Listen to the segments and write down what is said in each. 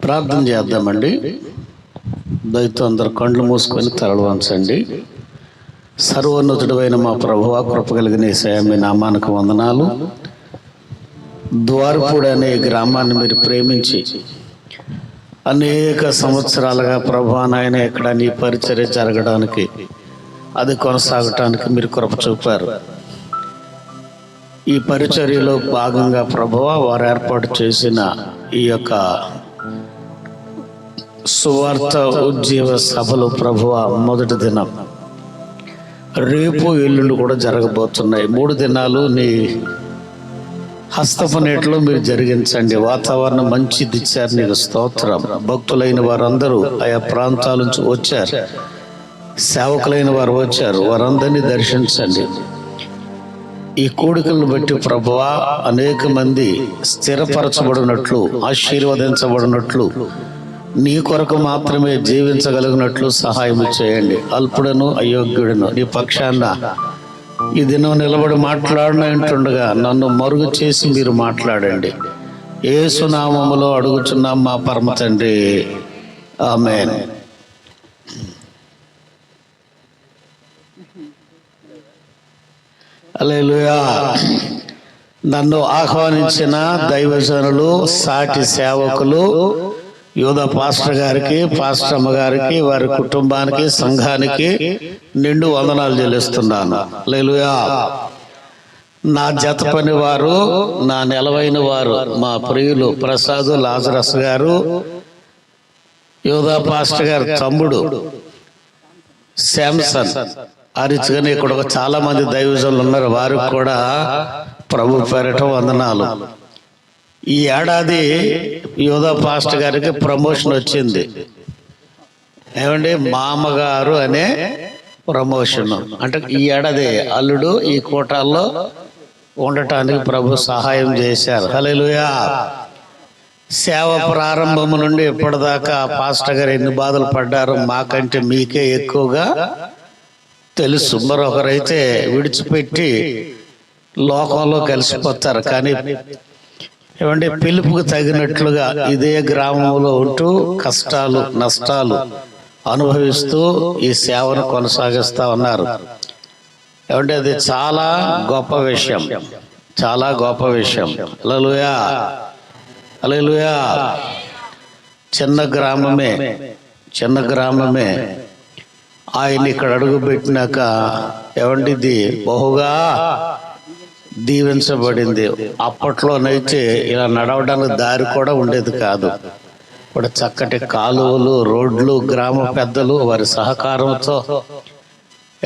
ప్రార్థన చేద్దామండి. దయతో అందరు కళ్ళు మూసుకొని తలలు వంచండి. సర్వోన్నతుడైన మా ప్రభువా, కృప కలిగిన యేసయ్యా, మీ నామానికి వందనాలు. ద్వారపూడి అనే గ్రామాన్ని మీరు ప్రేమించి అనేక సంవత్సరాలుగా ప్రభువా నాయన ఇక్కడ నీ పరిచర్య జరగడానికి, అది కొనసాగటానికి మీరు కృప చూపారు. ఈ పరిచర్యలో భాగంగా ప్రభువా వారు ఏర్పాటు చేసిన ఈ యొక్క సువార్త ఉజ్జీవ సభలు ప్రభువా మొదటి దినం, రేపు ఎల్లుండి కూడా జరగబోతున్నాయి. 3 దినాలు నీ హస్తపు నీటిలో మీరు జరిగించండి. వాతావరణం మంచిది ఇచ్చారు, నీకు స్తోత్రం. భక్తులైన వారందరూ ఆయా ప్రాంతాల నుంచి వచ్చారు, సేవకులైన వారు వచ్చారు, వారందరినీ దర్శించండి. ఈ కోడికలను బట్టి ప్రభువా అనేక మంది స్థిరపరచబడినట్లు, ఆశీర్వదించబడినట్లు, నీ కొరకు మాత్రమే జీవించగలిగినట్లు సహాయం చేయండి. అల్పుడను అయోగ్యుడను నీ పక్షాన ఈ దినం నిలబడి మాట్లాడినట్టుండగా నన్ను మరుగు చేసి మీరు మాట్లాడండి. యేసు నామములో అడుగుచున్నాం మా పరమ తండ్రి, ఆమేన్. హల్లెలూయా. నన్ను ఆహ్వానించిన దైవజనులు, సాటి సేవకులు, యోధ పాస్టర్ గారికి, పాస్టర్ అమ్మ గారికి, వారి కుటుంబానికి, సంఘానికి నిండు వందనాలు చెల్లిస్తున్నాను. హల్లెలూయా. నా జత పని వారు, నా నెలవైన వారు, మా ప్రియులు ప్రసాద్ లాజరస్ గారు, యోధ పాస్టర్ గారి తమ్ముడు శాంసన్, అరిచిగానే ఇక్కడ చాలా మంది దైవజనులు ఉన్నారు. వారికి కూడా ప్రభు పేరిట వందనాలు. ఈ ఏడాది యోధా పాస్టర్ గారికి ప్రమోషన్ వచ్చింది. ఏమండి, మామగారు అనే ప్రమోషన్. అంటే ఈ ఏడాది అల్లుడు ఈ కోటాల్లో ఉండటానికి ప్రభు సహాయం చేశారు. హల్లెలూయా. సేవ ప్రారంభం నుండి ఇప్పటిదాకా పాస్టర్ గారు ఎన్ని బాధలు పడ్డారో మాకంటే మీకే ఎక్కువగా తెలుసు. మరొకరైతే విడిచిపెట్టి లోకంలో కలిసిపోతారు. కానీ ఏమంటే పిలుపుకు తగినట్లుగా ఇదే గ్రామంలో ఉంటూ కష్టాలు నష్టాలు అనుభవిస్తూ ఈ సేవను కొనసాగిస్తూ ఉన్నారు. ఏమంటే అది చాలా గొప్ప విషయం, చాలా గొప్ప విషయం. హల్లెలూయా, హల్లెలూయా. చిన్న గ్రామమే ఆయన ఇక్కడ అడుగు పెట్టినాక ఏమంటే ఇది బహుగా దీవించబడింది. అప్పట్లోనైతే ఇలా నడవడానికి దారి కూడా ఉండేది కాదు. ఇప్పుడు చక్కటి కాలువలు, రోడ్లు, గ్రామ పెద్దలు వారి సహకారంతో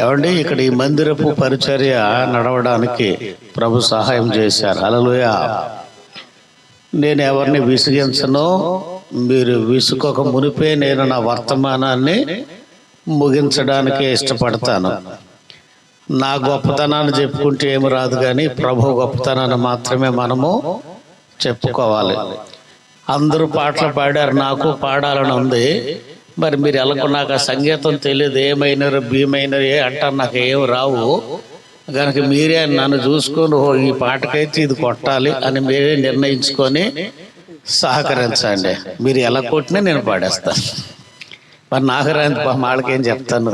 ఏమండి ఇక్కడ ఈ మందిరపు పరిచర్య నడవడానికి ప్రభు సహాయం చేశారు. హల్లెలూయా. నేను ఎవరిని విసిగించను, మీరు విసుకోక మునిపే నేను నా వర్తమానాన్ని ముగించడానికి ఇష్టపడతాను. నా గొప్పతనాన్ని చెప్పుకుంటే ఏమి రాదు, కానీ ప్రభు గొప్పతనాన్ని మాత్రమే మనము చెప్పుకోవాలి. అందరూ పాటలు పాడారు, నాకు పాడాలని ఉంది. మరి మీరు ఎలాగో నాకు ఆ సంగీతం తెలియదు, ఏమైనారు బీమైనారు అంటారు, నాకు ఏమి రావు. కనుక మీరే నన్ను చూసుకొని ఈ పాటకైతే ఇది కొట్టాలి అని మీరే నిర్ణయించుకొని సహకరించండి. మీరు ఎలా కొట్టినా నేను పాడేస్తాను. మరి నాకు రాంది వాళ్ళకేం చెప్తాను.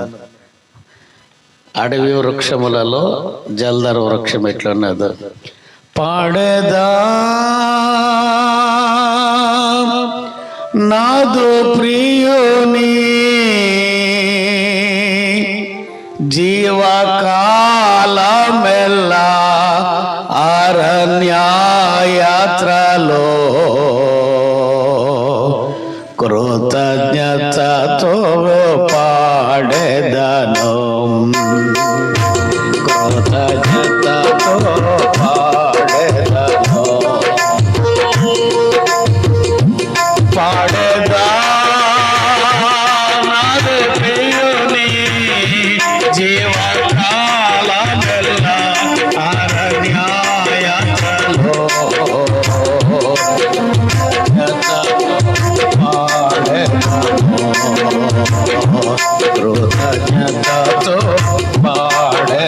అడవి వృక్షములలో జల్దర వృక్షం ఎట్లున్నదో పాడేదా నాదు ప్రియుని జీవకాలమెల్లా అరణ్యయాత్రలో కృతజ్ఞతతో పాడేదను, కృతజ్ఞతతో పాడేదను. పాడేదా నాదు ప్రియుని జీవకాలమెల్లా అరణ్యయాత్రలో కృతజ్ఞతతో పాడేదను.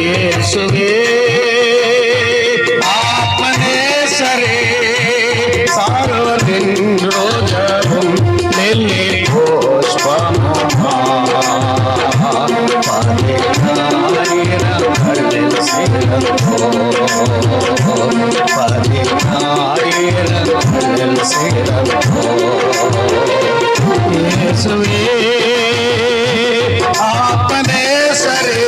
యేసువే आपने सरे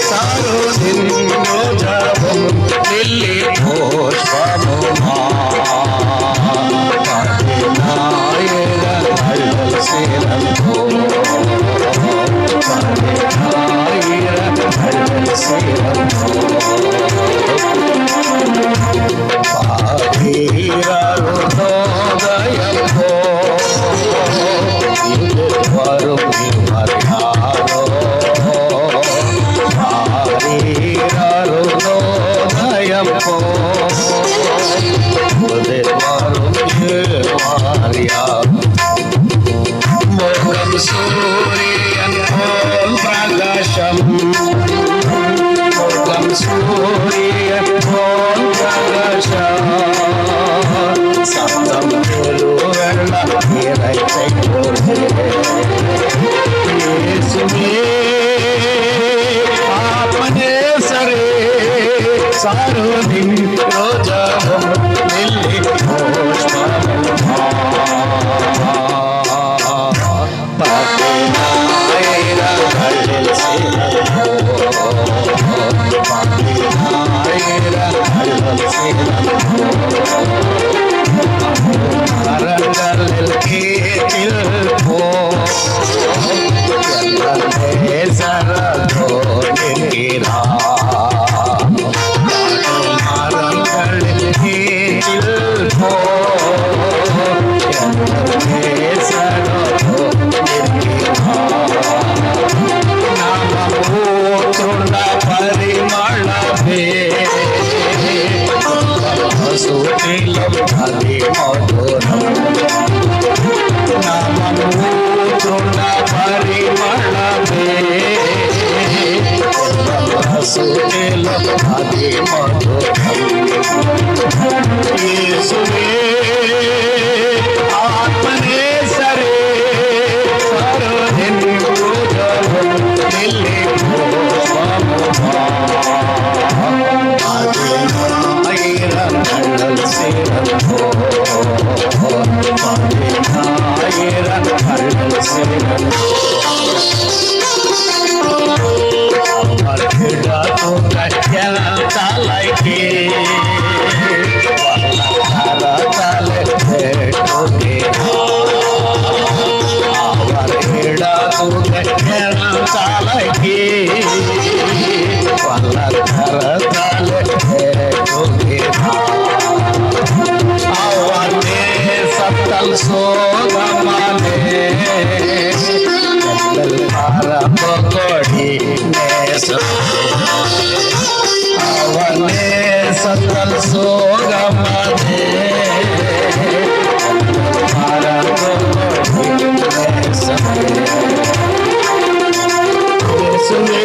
सारो दिन रोजाबम दिल्ली पुष्पमुमा नायरा अल्ल सेरंतो नायरा अल्ल सेरंतो पाहीरा रोदयंतो वरुण मर्यादो पाहीरा रोदयंतो मोगम सूर्यन प्रकाशम मोगम सूर्यन प्रकाशम सप्तम गुरुवर्ण हिरय आपने सरे सारो दिन रोजाबम दिल्ली पुष्पमुमा नायरा अल्ल सेरंतो नायरा अल्ल सेरंतो अरंगल के दिल को जन्नते सरदो निरा अरंगल के दिल को जन्नते सरदो निरा नाम पूर्ण परिमल भे सूत्रिलम धरि मधुरम नाम पूर्ण परिमल भे सूत्रिलम धरि मधुरम यीशुवे आपने सरे सारो दिन रोजाबम दिल्ली पुष्पमुमा नायरा अल्ल सेरंतो नायरा अल्ल सेरंतो अमर खिड़ा तो कच्चा तालाई के वाला ताले बैठो के अमर खिड़ा तो कच्चा तालाई के वाला ताले बैठो के आवाने सत्तल सोगमाने जंगल मारा पकड़ी ने आवाने सत्तल सोगमाने जंगल मारा पकड़ी ने सुने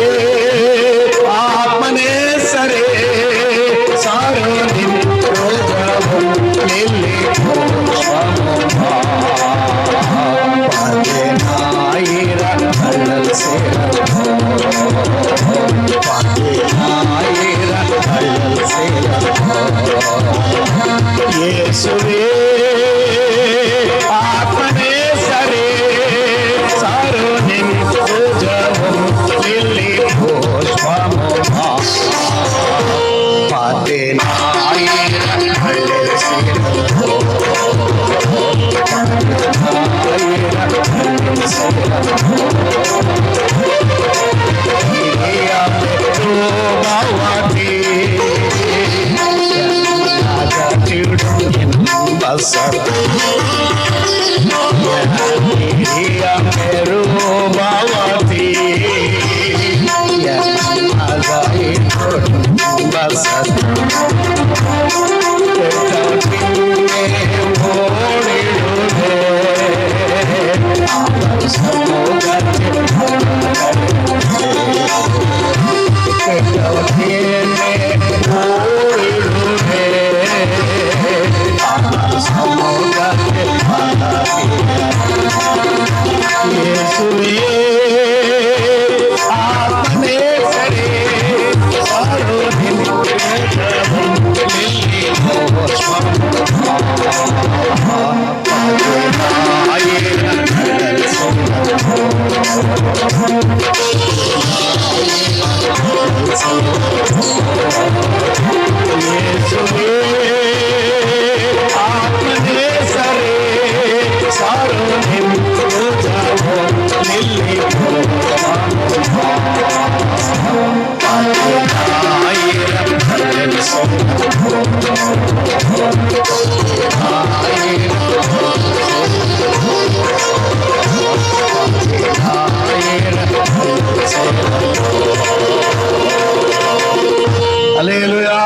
आपने सरे सारो दिन रोजाबम दिल्ली पुष्पमुमा नायरा अल्ल सेरंतो नायरा अल्ल सेरंतो यीशुवे आपने सरे सारो दिन रोजाबम दिल्ली पुष्पमुमा नायरा अल्ल सेरंतो नायरा अल्ल सेरंतो हिरिया मेरू बावाती नागा चिड़ियन बसर हिरिया मेरू बावाती नागा चिड़ियन बसर आपने सरे యేసువే ఆత్మనే సరే సారోనిం యోజావో నిల్లిపో హల్లెలూయా.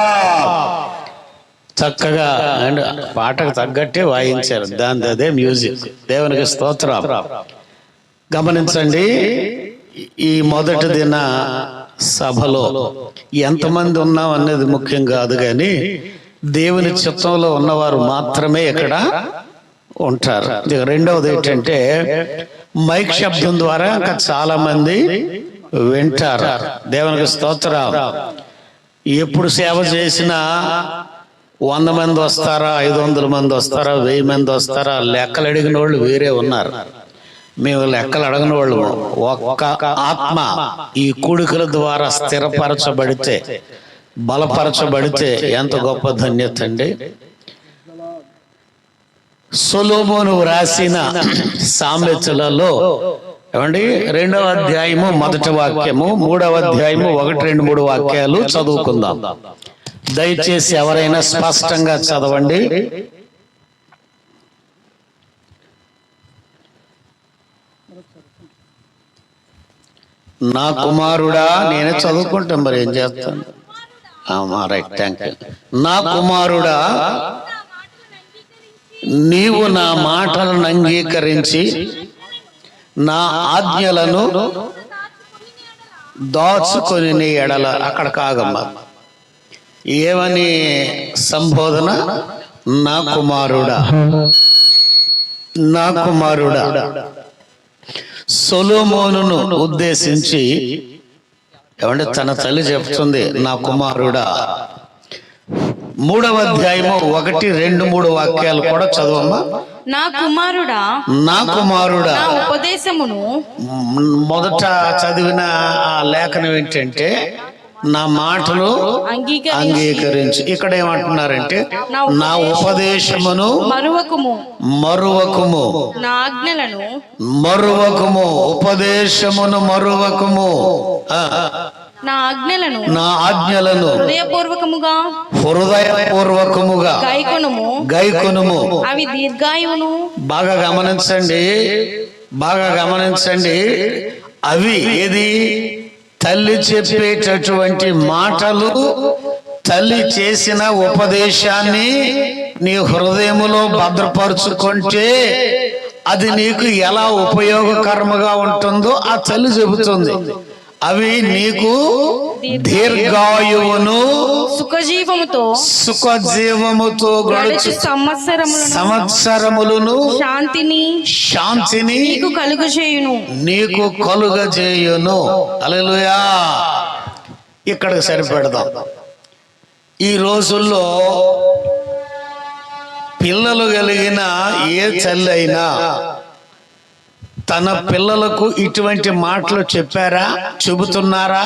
చక్కగా అండ్ పాటకు తగ్గట్టే వాయించారు, దాని అదే మ్యూజిక్. దేవునికి స్తోత్రం. గమనించండి, ఈ మొదటి దిన సభలో ఎంతమంది ఉన్నాం అనేది ముఖ్యం కాదు, కానీ దేవుని చిత్తంలో ఉన్నవారు మాత్రమే ఇక్కడ ఉంటారు. రెండవది ఏంటంటే, మైక్ శబ్దం ద్వారా ఇంకా చాలా మంది వింటారు. దేవునికి స్తోత్రం. ఎప్పుడు సేవ చేసినా 100 మంది వస్తారా, 500 మంది వస్తారా, 1000 మంది వస్తారా, లెక్కలు అడిగిన వాళ్ళు వేరే ఉన్నారు. మేము లెక్కలు అడగని వాళ్ళు. ఒక్క ఆత్మ ఈ కూడికల ద్వారా స్థిరపరచబడితే, బలపరచబడితే ఎంత గొప్ప ధన్యత అండి. సొలొమోను రాసిన సామెతలలో ఏమండి 2వ అధ్యాయము 1వ వాక్యము, 3వ అధ్యాయము 1, 2, 3 వాక్యాలు చదువుకుందాం. దయచేసి ఎవరైనా స్పష్టంగా చదవండి. నా కుమారుడా, నేనే చదువుకుంటాం, మరి ఏం చేస్తాను. Right, thank you. నా కుమారుడా, నీవు నా మాటలను అంగీకరించి నా ఆజ్ఞలను దాచుకొని నీ ఎడల. అక్కడ కాగమ్మ, ఏమని సంబోధన? నా కుమారుడా, నా కుమారుడా. సొలొమోనును ఉద్దేశించి ఏమంటే తన తల్లి చెప్తుంది, నా కుమారుడా. 3వ అధ్యాయము 1, 2, 3 వాక్యాలు కూడా చదవమ్మా. నా కుమారుడా, నా కుమారుడా. నా ఉపదేశమును మొదట చదివిన ఆ లేఖనం ఏంటంటే, నా మాటలు అంగీకరించి. ఇక్కడ ఏమంటున్నారంటే, నా ఉపదేశమును మరువకుము, నా ఆజ్ఞలను మరువకుము. ఉపదేశమును మరువకుము, నా ఆజ్ఞలను హృదయపూర్వకముగా గైకొనుము. అవి దీర్ఘాయువును. బాగా గమనించండి. అవి ఏది? తల్లి చెప్పేటటువంటి మాటలు, తల్లి చేసిన ఉపదేశాన్ని నీ హృదయములో భద్రపరుచుకుంటే అది నీకు ఎలా ఉపయోగకరముగా ఉంటుందో ఆ తల్లి చెబుతుంది. అవి నీకు దీర్ఘాయువును సుఖజీవముతో గడుచు సంవత్సరములను శాంతిని నీకు కలుగజేయును. హల్లెలూయా. ఇక్కడికి సరిపెడదాం. ఈ రోజుల్లో పిల్లలు కలిగిన ఏ తల్లి అయినా తన పిల్లలకు ఇటువంటి మాటలు చెప్పారా? చెబుతున్నారా?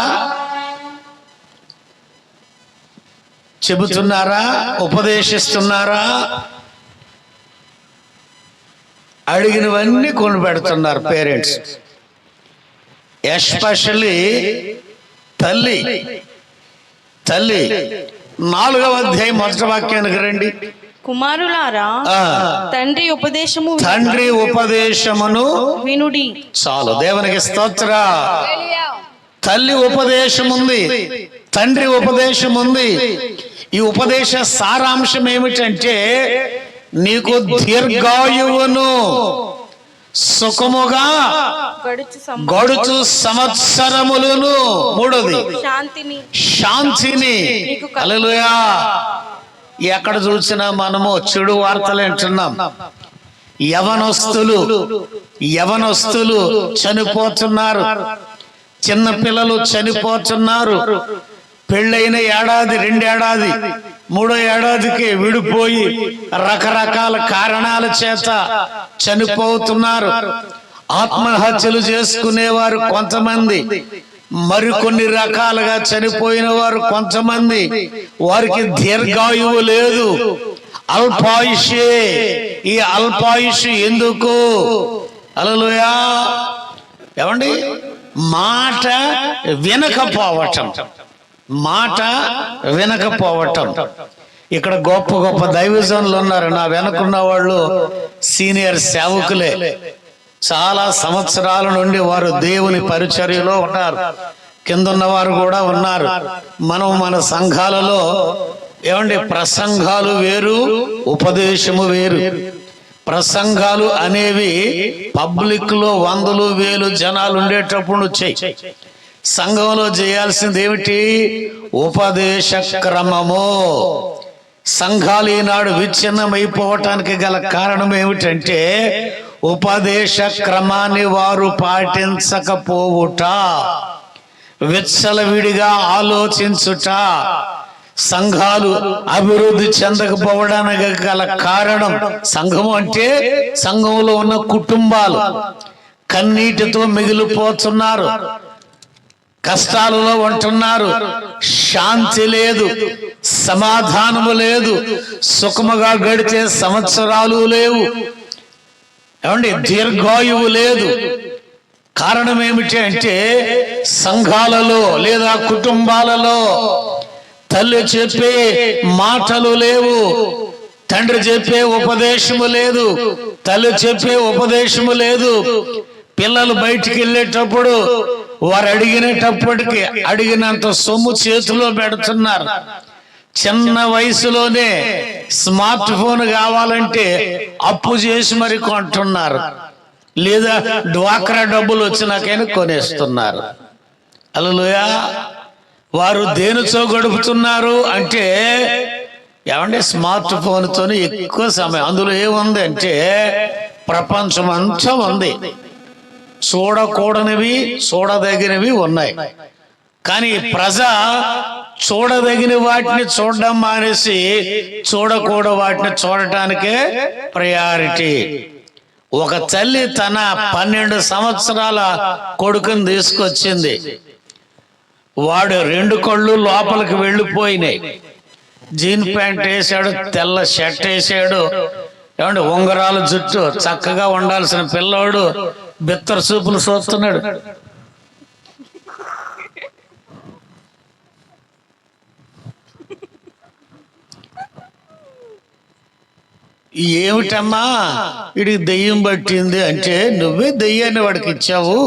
ఉపదేశిస్తున్నారా? అడిగినవన్నీ కొని పెడుతున్నారు పేరెంట్స్. ఎస్పెషల్లీ తల్లి 4వ అధ్యాయం 1వ వాక్యానికి రండి. కుమారులారా, తండ్రి ఉపదేశమును వినుడి. చాలు. దేవునికి స్తోత్ర. తల్లి ఉపదేశం ఉంది, తండ్రి ఉపదేశం ఉంది. ఈ ఉపదేశ సారాంశం ఏమిటంటే, నీకు దీర్ఘాయువును సుఖముగా గడుచు సంవత్సరములను, 3వది శాంతిని. హల్లెలూయా. ఎక్కడ చూసినా మనము చెడు వార్తలు వింటున్నాం. యవనస్తులు చనిపోతున్నారు, చిన్న పిల్లలు చనిపోతున్నారు. పెళ్ళైన 1 ఏడాది 2 ఏడాది 3వ ఏడాదికి విడిపోయి రకరకాల కారణాల చేత చనిపోతున్నారు. ఆత్మహత్యలు చేసుకునేవారు కొంతమంది, మరికొన్ని రకాలుగా చనిపోయిన వారు కొంతమంది, వారికి దీర్ఘాయువు లేదు, అల్పాయుషే. ఈ అల్పాయుషు ఎందుకు? హల్లెలూయా. ఏమండి, మాట వినకపోవటం, మాట వినకపోవటం. ఇక్కడ గొప్ప గొప్ప దైవజనులు ఉన్నారు. నా వెనకున్న వాళ్ళు సీనియర్ సేవకులే. చాలా సంవత్సరాల నుండి వారు దేవుని పరిచర్యలో ఉన్నారు. కిందన్న వారు కూడా ఉన్నారు. మనం మన సంఘాలలో ఏమండి, ప్రసంగాలు వేరు, ఉపదేశము వేరు. ప్రసంగాలు అనేవి పబ్లిక్ లో 100,000 జనాలు ఉండేటప్పుడు వచ్చాయి. సంఘంలో చేయాల్సింది ఏమిటి? ఉపదేశ క్రమము. సంఘాలు ఈనాడు విచ్ఛిన్నమైపోవటానికి గల కారణం ఏమిటంటే ఉపదేశ క్రమాన్ని వారు పాటించకపోవుట, విచ్చలవిడిగా ఆలోచించుట. సంఘాలు అభివృద్ధి చెందకపోవడానికి గల కారణం, సంఘము అంటే సంఘంలో ఉన్న కుటుంబాలు కన్నీటితో మిగిలిపోతున్నారు, కష్టాలలో ఉంటున్నారు, శాంతి లేదు, సమాధానము లేదు, సుఖముగా గడిచే సంవత్సరాలు లేవు. ఏమండి, దీర్ఘాయువు లేదు. కారణం ఏమిటి అంటే సంఘాలలో లేదా కుటుంబాలలో తల్లి చెప్పే మాటలు లేవు, తండ్రి చెప్పే ఉపదేశము లేదు, తల్లి చెప్పే ఉపదేశము లేదు. పిల్లలు బయటికి వెళ్ళేటప్పుడు వారు అడిగినప్పటికీ అడిగినంత సొమ్ము చేతిలో పెడుతున్నారు. చిన్న వయసులోనే స్మార్ట్ ఫోన్ కావాలంటే అప్పు చేసి మరి కొంటున్నారు, లేదా డ్వాక్రా డబ్బులు వచ్చినాకైనా కొనేస్తున్నారు. హల్లెలూయా. వారు దేనితో గడుపుతున్నారు అంటే ఏమంటే స్మార్ట్ ఫోన్తోనే ఎక్కువ సమయం. అందులో ఏముంది అంటే ప్రపంచం అంతా ఉంది. చూడకూడనివి, చూడదగినవి ఉన్నాయి. కానీ ప్రజ చూడదగిన వాటిని చూడడం మానేసి చూడకూడని వాటిని చూడటానికే ప్రయారిటీ. ఒక తల్లి తన 12 సంవత్సరాల కొడుకుని తీసుకొచ్చింది. వాడు 2 కళ్ళు లోపలికి వెళ్ళిపోయినాయి. జీన్ ప్యాంట్ వేసాడు, తెల్ల షర్ట్ వేసాడు, ఏమంటే ఉంగరాల జుట్టు, చక్కగా ఉండాల్సిన పిల్లోడు బిత్తర చూపులు చూస్తున్నాడు. ఏమిటమ్మా వీడికి దెయ్యం పట్టింది అంటే, నువ్వే దెయ్యాన్ని వాడికి ఇచ్చావు.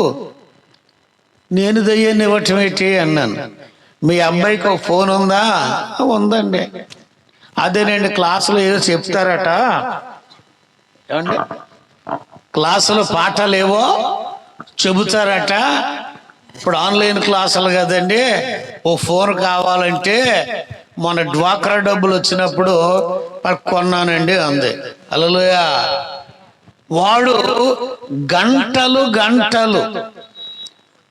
నేను దెయ్యాన్ని ఇవ్వటం ఏంటి అన్నాను. మీ అబ్బాయికి ఒక ఫోన్ ఉందా? ఉందండి. అదేనండి, క్లాసులో ఏదో చెప్తారట, ఏమండి క్లాసులో పాఠాలు ఏవో చెబుతారట. ఇప్పుడు ఆన్లైన్ క్లాసులు కదండి, ఓ ఫోన్ కావాలంటే మొన్న డ్వాక్రా డబ్బులు వచ్చినప్పుడు కొన్నానండి అంది. హల్లెలూయా. వాడు గంటలు గంటలు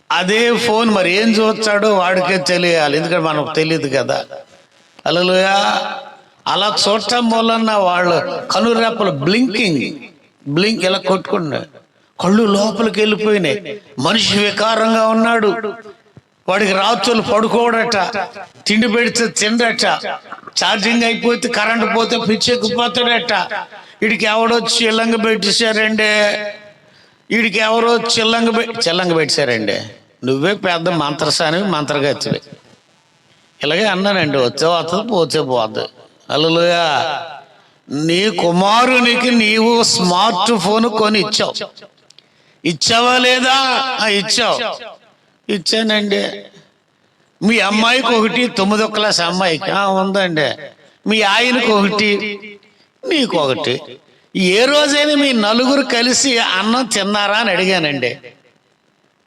అదే ఫోన్ మరి ఏం చూస్తాడో వాడికే తెలియాలి, ఎందుకంటే మనకు తెలియదు కదా. హల్లెలూయా. అలా చూడటం వలన వాళ్ళు కనురెప్పలు బ్లింక్ ఇలా కొట్టుకున్నాడు. కళ్ళు లోపలికి వెళ్ళిపోయినాయి. మనిషి వికారంగా ఉన్నాడు. వాడికి రాత్రులు పడుకోడట, తిండి పెడితే తిండట, ఛార్జింగ్ అయిపోతే కరెంట్ పోతే పిచ్చెక్కిపోతాడట. వీడికి ఎవడో చిల్లంగ పెట్టేశారండి, వీడికి ఎవరో చిల్లంగ పెట్టారండి. నువ్వే పెద్ద మంత్రసానివి, మంత్రగతివి. ఇలాగే అన్నానండి, వచ్చే వస్తుంది పోతే పోద్ది. హల్లెలూయా. నీ కుమారునికి నీవు స్మార్ట్ ఫోన్ కొని ఇచ్చావా లేదా? ఇచ్చావు. ఇచ్చానండి. మీ అమ్మాయికి ఒకటి, 9వ క్లాస్ అమ్మాయికి ఉందండి. మీ ఆయనకు ఒకటి, నీకు ఒకటి. ఏ రోజైనా మీ నలుగురు కలిసి అన్నం తిన్నారా అని అడిగానండి.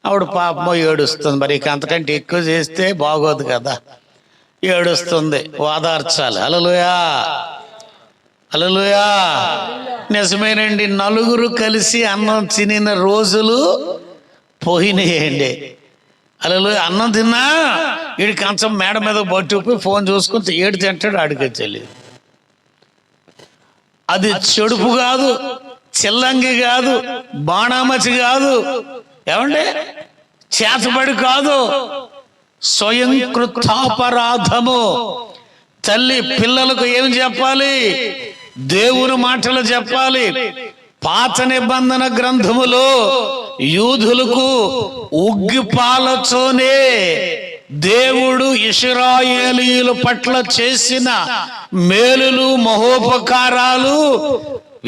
ఆవిడ పాపం ఏడుస్తుంది. మరి అంతకంటే ఎక్కువ చేస్తే బాగోదు కదా, ఏడుస్తుంది. ఓదార్చాలి. హల్లెలూయా. హల్లెలూయా. నిజమేనండి, నలుగురు కలిసి అన్నం తినిన రోజులు పోయినాయండి. హల్లెలూయా. అన్నం తిన్నా వీడి కంచం మేడ మీద పట్టుకుపోయి ఫోన్ చూసుకుని ఏడు తింటాడు. ఆడికి తెలియదు. అది చెడుపు కాదు, చిల్లంగి కాదు, బాణామచి కాదు, ఏమండి చేతబడి కాదు, స్వయం కృతాపరాధము. తల్లి పిల్లలకు ఏం చెప్పాలి? దేవుని మాటలు చెప్పాలి. పాత నిబంధన గ్రంథములో యూదులకు ఉగ్గిపాలతోనే దేవుడు ఇశ్రాయేలీయుల పట్ల చేసిన మేలులు మహోపకారాలు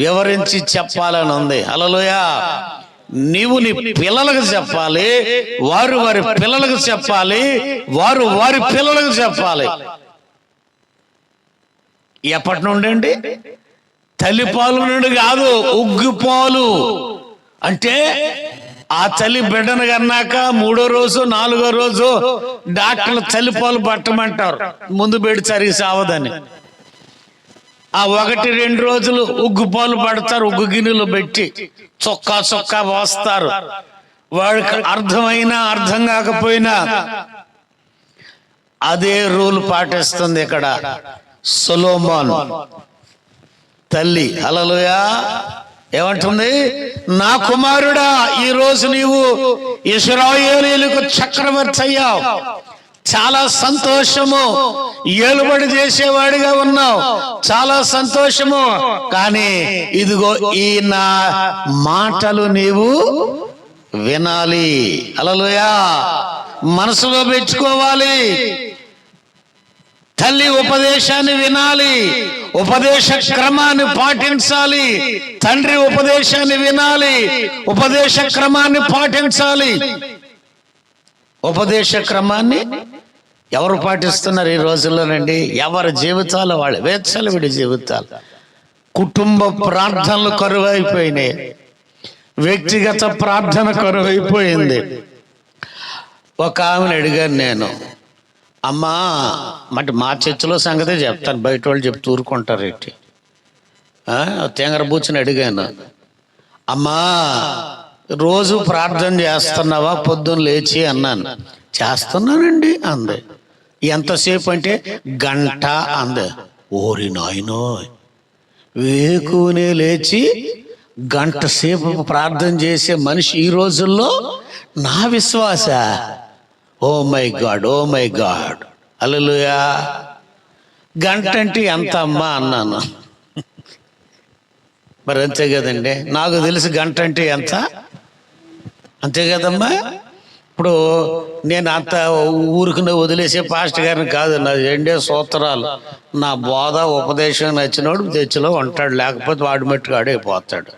వివరించి చెప్పాలని ఉంది. హల్లెలూయా. నీవు నీ పిల్లలకు చెప్పాలి, వారు వారి పిల్లలకు చెప్పాలి, వారు వారి పిల్లలకు చెప్పాలి. ఎప్పటి నుండి అండి? తల్లిపాలు నుండి కాదు, ఉగ్గిపాలు. అంటే ఆ తల్లి బిడ్డను కన్నాక 3వ రోజు 4వ రోజు డాక్టర్లు తల్లిపాలు పట్టమంటారు, ముందు బెడి సరిగి సావదని. ఆ 1-2 రోజులు ఉగ్గుపాలు పడతారు, ఉగ్గు గిన్నెలు పెట్టి చొక్కా చొక్కా పోస్తారు. వాడికి అర్థమైనా అర్థం కాకపోయినా అదే రూల్ పాటిస్తుంది ఇక్కడ సొలొమోన్ తల్లి. హల్లెలూయా. ఏమంటుంది? నా కుమారుడా, ఈ రోజు నీవు ఇశ్రాయేలీయులకు చక్రవర్తి అయ్యావు, చాలా సంతోషము. ఏలుబడి చేసేవాడిగా ఉన్నావు, చాలా సంతోషము. కానీ ఇదిగో ఈ నా మాటలు నీవు వినాలి. హల్లెలూయా. మనసులో పెట్టుకోవాలి. తల్లి ఉపదేశాన్ని వినాలి, ఉపదేశ క్రమాన్ని పాటించాలి. తండ్రి ఉపదేశాన్ని వినాలి, ఉపదేశ క్రమాన్ని పాటించాలి. ఉపదేశ క్రమాన్ని ఎవరు పాటిస్తున్నారు ఈ రోజుల్లోనండి? ఎవరి జీవితాలు వాళ్ళు, వేచ్చలవిడి జీవితాలు. కుటుంబ ప్రార్థనలు కరువైపోయినాయి, వ్యక్తిగత ప్రార్థన కరువైపోయింది. ఒక ఆమెను అడిగాను నేను, అమ్మా అంటే మా చర్చిలో సంగతే చెప్తాను, బయట వాళ్ళు చెప్తూ ఊరుకుంటారు ఏంటి. తేంగర బూచిని అడిగాను, అమ్మా రోజు ప్రార్థన చేస్తున్నావా పొద్దున్న లేచి అన్నాను. చేస్తున్నానండి అంది. ఎంతసేపు అంటే గంట అంది. ఓరి నాయనో, వేకునే లేచి గంట సేపు ప్రార్థన చేసే మనిషి ఈ రోజుల్లో నా విశ్వాస. Oh my god, oh my god. Hallelujah. గంట అంటే ఎంత అమ్మా అన్నాను. మరి అంతే కదండి, నాకు తెలిసి గంట అంటే ఎంత, అంతే కదమ్మా. ఇప్పుడు నేను అంత ఊరికి వదిలేసే పాస్టర్ గారిని కాదు, నా ఎండే సూత్రాలు, నా బోధ ఉపదేశం నచ్చినోడు చర్చిలో ఉంటాడు, లేకపోతే వాడి మట్టుకు ఆడైపోతాడు.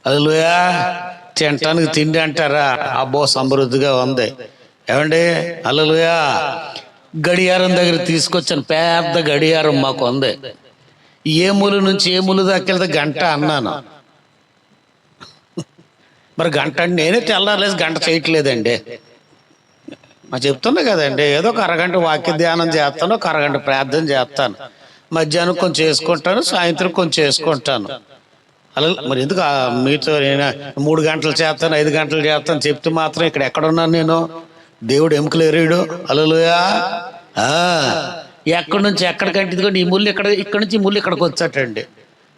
హల్లెలూయా. తినటానికి తిండి అంటారా? అబ్బో సమృద్ధిగా ఉంది. ఏమండి? హల్లెలూయా. గడియారం దగ్గర తీసుకొచ్చాను, పెద్ద గడియారం మాకు ఉంది. ఏ మూల నుంచి ఏ మూల దాకెళ్తే గంట అన్నాను. మరి గంట అంటే నేనే తెల్లారలేసి గంట చేయట్లేదండి. మా చెప్తున్నా కదండి, ఏదో ఒక అరగంట వాక్య ధ్యానం చేస్తాను, ఒక అరగంట ప్రార్థన చేస్తాను, మధ్యాహ్నం కొంచెం చేసుకుంటాను, సాయంత్రం కొంచెం చేసుకుంటాను. అలా మరి ఎందుకు మీతో నేను 3 గంటలు చేస్తాను, 5 గంటలు చేస్తాను చెప్తే మాత్రం ఇక్కడ ఎక్కడున్నాను నేను? దేవుడు ఎముకలు ఎరేడు. హల్లెలూయా. ఎక్కడి నుంచి ఎక్కడికంటే ఇదిగోండి ఈ ముళ్ళు ఇక్కడి నుంచి ఈ ముళ్ళు ఇక్కడికి వచ్చాటండి.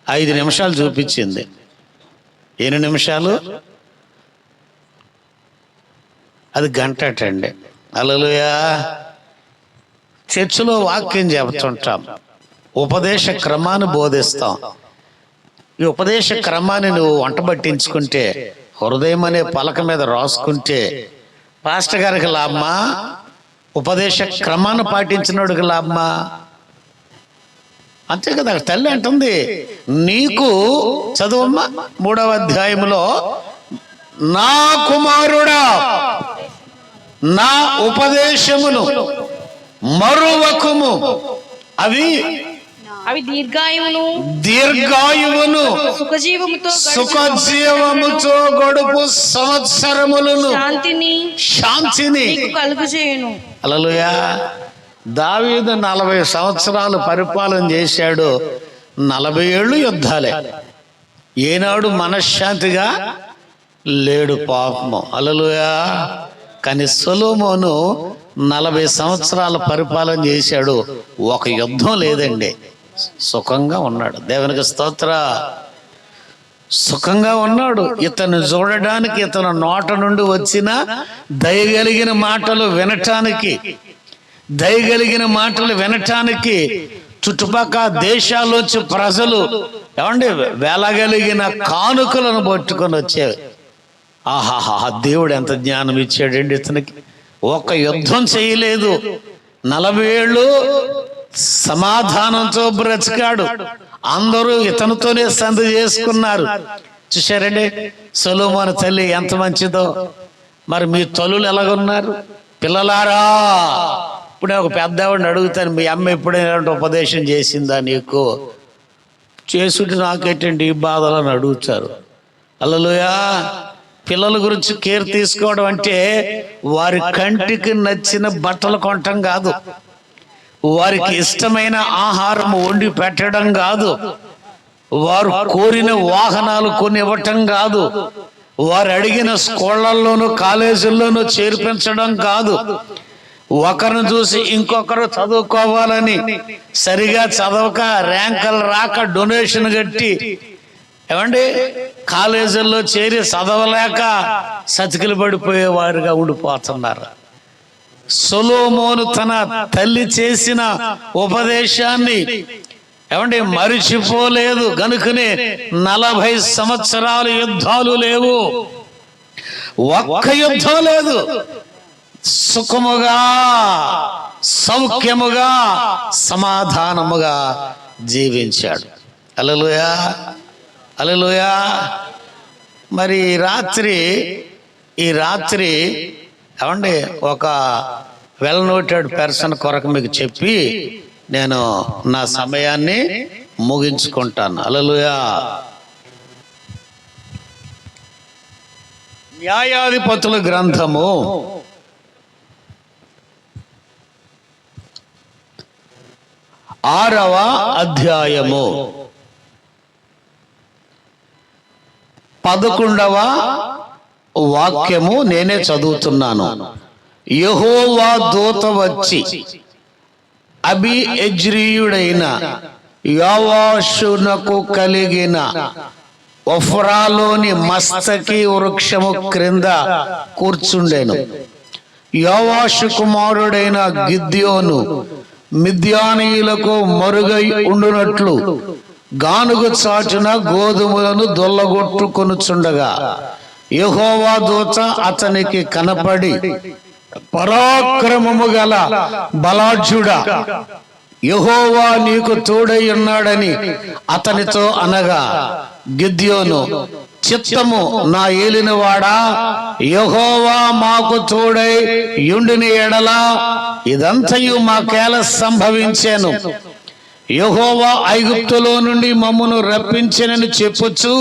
5 నిమిషాలు చూపించింది. ఎన్ని నిమిషాలు? అది గంట అటండి. హల్లెలూయా. చర్చిలో వాక్యం చెబుతుంటాం, ఉపదేశ క్రమాన్ని బోధిస్తాం. ఈ ఉపదేశ క్రమాన్ని నువ్వు వంట పట్టించుకుంటే, హృదయం అనే పలక మీద రాసుకుంటే పాస్టర్ గారికి లాభమా, ఉపదేశ క్రమాన్ని పాటించినోడికి లాభమా? అంతే కదా. తల్లి అంటుంది, నీకు చదువమ్మా 3వ అధ్యాయంలో, నా కుమారుడా నా ఉపదేశమును మరువకుము, అవి దీర్ఘాయువును సుఖజీవముతో గడుపు సంవత్సరములను శాంతిని కలుగజేయును. హల్లెలూయా. దావీదు 40 సంవత్సరాలు పరిపాలన చేశాడు. 40 ఏళ్ళు యుద్ధాలే. ఏనాడు మనశ్శాంతిగా లేడు పాపము. హల్లెలూయా. కానీ సొలొమోను 40 సంవత్సరాల పరిపాలన చేశాడు, ఒక యుద్ధం లేదండి, సుఖంగా ఉన్నాడు. దేవునికి స్తోత్ర. సుఖంగా ఉన్నాడు. ఇతను చూడడానికి, ఇతను నోట నుండి వచ్చిన దయగలిగిన మాటలు వినటానికి, చుట్టుపక్కల దేశాల్లోంచి ప్రజలు ఏమండి వేలగలిగిన కానుకలను పట్టుకొని వచ్చేవి. ఆహాహా, దేవుడు ఎంత జ్ఞానం ఇచ్చాడండి ఇతనికి. ఒక్క యుద్ధం చేయలేదు, 40 ఏళ్ళు సమాధానంతో బ్రతికాడు. అందరూ ఇతనితోనే సంధి చేసుకున్నారు. చూశారండి సొలొమోను తల్లి ఎంత మంచిదో. మరి మీ తల్లులు ఎలాగున్నారు? పిల్లలారా, ఇప్పుడు నేను ఒక పెద్దవాడిని అడుగుతాను, మీ అమ్మ ఎప్పుడైనా ఉపదేశం చేసిందా నీకు? చేసుంటే నాకేంటండి ఈ బాధలు అని అడుగుతారు. హల్లెలూయా. పిల్లల గురించి కేర్ తీసుకోవడం అంటే వారి కంటికి నచ్చిన బట్టలు కొనటం కాదు, వారికి ఇష్టమైన ఆహారం వండి పెట్టడం కాదు, వారు కోరిన వాహనాలు కొని ఇవ్వటం కాదు, వారు అడిగిన స్కూళ్ళల్లోనూ కాలేజీల్లోనూ చేర్పించడం కాదు, ఒకరిని చూసి ఇంకొకరు చదువుకోవాలని సరిగా చదవక ర్యాంకులు రాక డొనేషన్ కట్టి ఏమండి కాలేజీల్లో చేరి చదవలేక సతికిలు పడిపోయేవారుగా ఉండిపోతున్నారు. సొలొమోను తన తల్లి చేసిన ఉపదేశాన్ని ఏమండి మరిచిపోలేదు గనుకనే 40 సంవత్సరాలు యుద్ధాలు లేవు, ఒక్క యుద్ధం లేదు. సుఖముగా, సౌఖ్యముగా, సమాధానముగా జీవించాడు. హల్లెలూయా, హల్లెలూయా. మరి ఈ రాత్రి ఏమండి ఒక వెల్ నోటెడ్ పర్సన్ కొరకు మీకు చెప్పి నేను నా సమయాన్ని ముగించుకుంటాను. హల్లెలూయా. న్యాయాధిపతుల గ్రంథము 6వ అధ్యాయము 11వ వాక్యము నేనే చదువుతున్నాను. యెహోవా దూత వచ్చి అబీయెజ్రీయుడైన యోవాషునకు కలిగిన ఒఫ్రాలోని మస్తకి వృక్షము క్రింద కూర్చుండెను. యోవాషు కుమారుడైన గిద్యోను మిద్యానీయులకు మరుగై ఉండునట్లు గానుగ చాటున గోధుమలను దొల్లగొట్టుకొనుచుండగా యెహోవా దూత అతనికి కనపడి, పరాక్రమము గల బలాఢ్యుడా, యెహోవా నీకు తోడై ఉన్నాడని అతనితో అనగా, గిద్యోను, చిత్తము నా ఏలినవాడా, యెహోవా మాకు తోడై యుండిని ఎడల ఇదంతయు మాకేల సంభవించెను. యెహోవా ఐగుప్తులో నుండి మమ్మను రప్పించెనని చెప్పుచు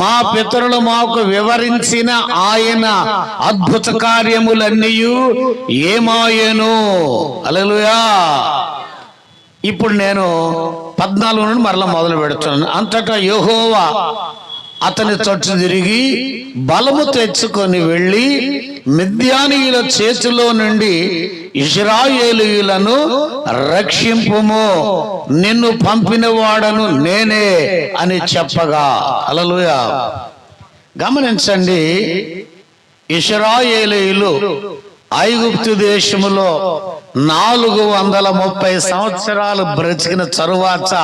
మా పితరులు మాకు వివరించిన ఆయన అద్భుత కార్యములన్నీయు ఏమాయెను. హల్లెలూయా. ఇప్పుడు నేను 14 నుండి మరలా మొదలు పెడుతున్నాను. అంతటా యెహోవా అతని తట్టు తిరిగి బలము తెచ్చుకొని వెళ్ళి మిద్యానీయుల చేతిలో నుండి ఇశ్రాయేలీయులను రక్షింపుము, నిన్ను పంపిన వాడను నేనే అని చెప్పగా. హల్లెలూయా. గమనించండి, ఇశ్రాయేలీయులు ఐగుప్తు దేశములో 430 సంవత్సరాలు బ్రతికిన తరువాత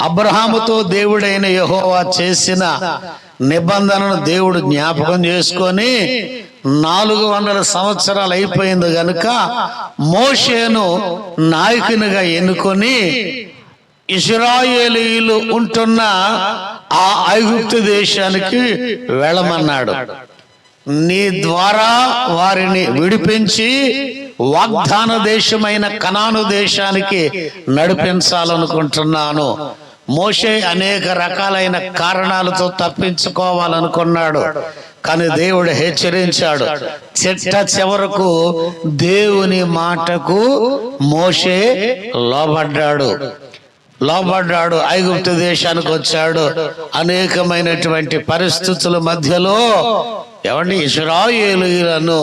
అబ్రహాముతో దేవుడైన యెహోవా చేసిన నిబంధనను దేవుడు జ్ఞాపకం చేసుకొని 400 సంవత్సరాలు అయిపోయింది గనుక మోషేను నాయకునిగా ఎన్నుకొని ఇశ్రాయేలీయులు ఉంటున్న ఆ ఐగుప్తు దేశానికి వెళ్ళమన్నాడు. నీ ద్వారా వారిని విడిపించి వాగ్దాన దేశమైన కనాను దేశానికి నడిపించాలనుకుంటున్నాను. మోషే అనేక రకాలైన కారణాలతో తప్పించుకోవాలనుకున్నాడు, కానీ దేవుడు హెచ్చరించాడు. చిట్ట చివరకు దేవుని మాటకు మోషే లోబడ్డాడు. ఐగుప్తు దేశానికి వచ్చాడు. అనేకమైనటువంటి పరిస్థితుల మధ్యలో ఏమండి ఇశ్రాయేలీయులను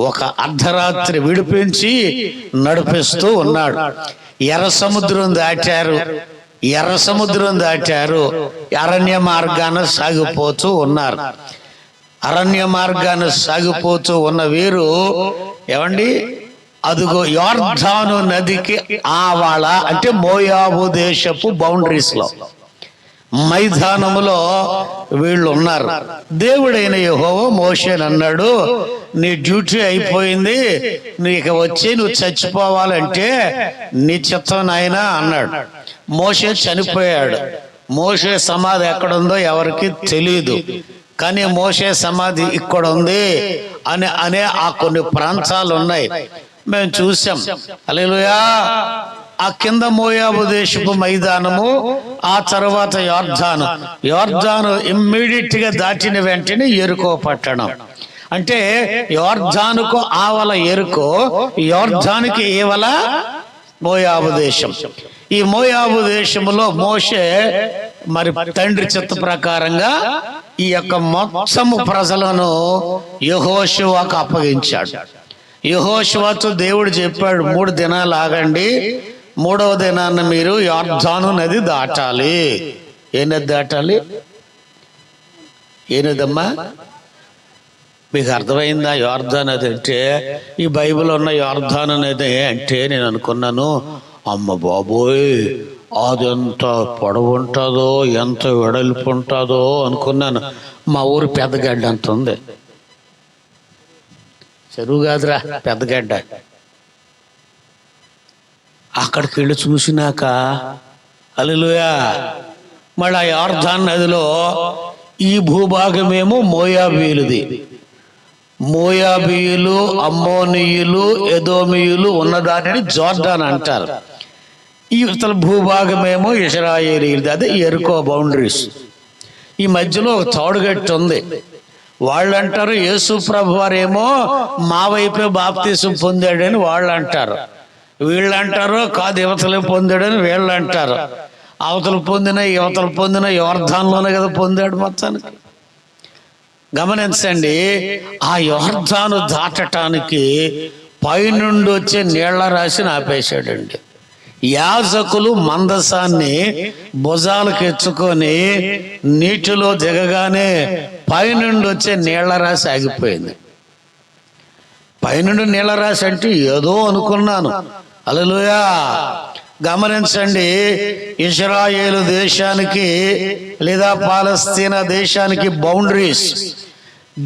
ఒక అర్ధరాత్రి విడిపించి నడిపిస్తూ ఉన్నాడు. ఎర్ర సముద్రం దాటారు. ఎర్ర సముద్రం దాటారు, అరణ్య మార్గాన సాగిపోతూ ఉన్నారు. అరణ్య మార్గాన సాగిపోతూ ఉన్న వీరు ఏమండి, అదుగో యోర్దాను నదికి ఆవాళ అంటే మోయాబు దేశపు బౌండరీస్ లో మైదానములో వీళ్ళు ఉన్నారు. దేవుడైన యెహోవా మోషేని అన్నాడు, నీ డ్యూటీ అయిపోయింది, నీకు వచ్చి నువ్వు చచ్చిపోవాలంటే నీ చిత్తం నాయనా అన్నాడు. మోషే చనిపోయాడు. మోషే సమాధి ఎక్కడుందో ఎవరికి తెలియదు, కానీ మోషే సమాధి ఇక్కడ ఉంది అనే ఆ కొన్ని ప్రాంతాలు ఉన్నాయి, మేము చూసాం. హల్లెలూయా. ఆ కింద మోయాబు దేశపు మైదానము, ఆ తర్వాత యోర్దాను ఇమ్మీడియట్ గా దాటిన వెంటనే యెరికో పట్టణం. అంటే యోర్దానుకు ఆవల యెరికో, యోర్దానుకి ఈవల మోయాబు దేశం. ఈ మోయాబు దేశములో మోషే మరి తండ్రి చిత్త ప్రకారంగా ఈ యొక్క మొత్తము ప్రజలను యెహోషువకు అప్పగించాడు. యెహోషువతో దేవుడు చెప్పాడు, 3 దినాలు ఆగండి, 3వ దినాన్ని మీరు యోర్దాను నది దాటాలి. ఏ నది దాటాలి? ఏ నదమ్మా? మీకు అర్థమైందా? యోర్దాను నది అంటే ఈ బైబిల్ ఉన్న యోర్దాను నది అంటే నేను అనుకున్నాను, అమ్మ బాబోయ్ అది ఎంత పొడవు ఉంటుందో, ఎంత వెడల్పు ఉంటుందో అనుకున్నాను. మా ఊరు పెద్దగడ్డ అంత ఉంది. చెరువు కాదురా, పెద్దగడ్డ. అక్కడికి వెళ్ళి చూసినాక హల్లెలూయా, మళ్ళీ ఆ యోర్దాను నదిలో ఈ భూభాగమేమో మోయాబీయులది. మోయాబీయులు, అమ్మోనీయులు, ఎదోమీయులు ఉన్నదానిని జోర్దాన్ అంటారు. ఈ ఇతర భూభాగమేమో ఇశ్రాయేలీయులది, అదే యెరికో బౌండరీస్. ఈ మధ్యలో ఒక తోడుగట్టు ఉంది. వాళ్ళు అంటారు యేసు ప్రభు వారేమో మా వైపే బాప్తీసం పొందాడని వాళ్ళు అంటారు, వీళ్ళు అంటారు కాదు యువతలే పొందాడని వీళ్ళు అంటారు. అవతలు పొందిన యోర్దానులోనే కదా పొందాడు మొత్తానికి. గమనించండి, ఆ యోర్దాను దాటటానికి పైనుండి వచ్చే నీళ్ల రాశిని ఆపేశాడండి. యాజకులు మందసాన్ని భుజాలకు ఎత్తుకొని నీటిలో దిగగానే పైనుండి వచ్చే నీళ్ల రాశి ఆగిపోయింది. పైనుండి నీళ్ల రాశి అంటే ఏదో అనుకున్నాను. హల్లెలూయా. గమనించండి, ఇశ్రాయేలు దేశానికి లేదా పాలస్తీనా దేశానికి బౌండరీస్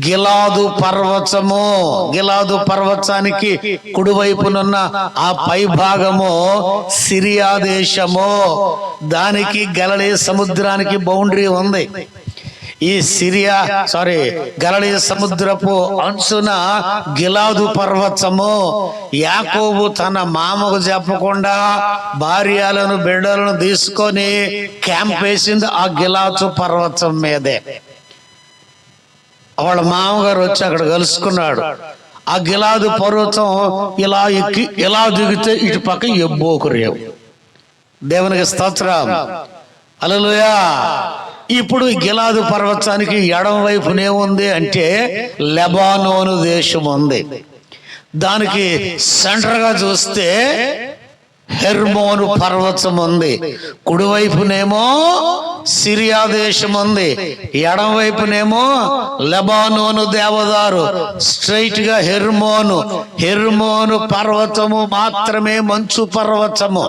గిలాదు పర్వతము. గిలాదు పర్వతానికి కుడివైపునున్న ఆ పై భాగము సిరియా దేశము. దానికి గలిలీ సముద్రానికి బౌండరీ ఉంది. ఈ గలిలీ సముద్రపు అంచున గిలాదు పర్వతము. యాకోబు తన మామకు చెప్పకుండా భార్యలను బిడ్డలను తీసుకొని క్యాంప్ వేసింది ఆ గిలాదు పర్వతం మీదే. వాళ్ళ మామగారు వచ్చి అక్కడ కలుసుకున్నాడు. ఆ గిలాదు పర్వతం ఇలా ఎక్కి ఇలా దిగితే ఇటు పక్క ఎబ్బోకు రేవు. దేవునికి స్తోత్రం. హల్లెలూయా. ఇప్పుడు గిలాదు పర్వతానికి ఎడమ వైపునే ఉంది అంటే లెబానోను దేశం ఉంది. దానికి సెంటర్ గా చూస్తే హెర్మోను పర్వతం ఉంది. కుడివైపునేమో సిరియా దేశం ఉంది, ఎడమ వైపునేమో లెబానోను దేవదారు. స్ట్రైట్ గా హెర్మోను పర్వతము మాత్రమే మంచు పర్వతము.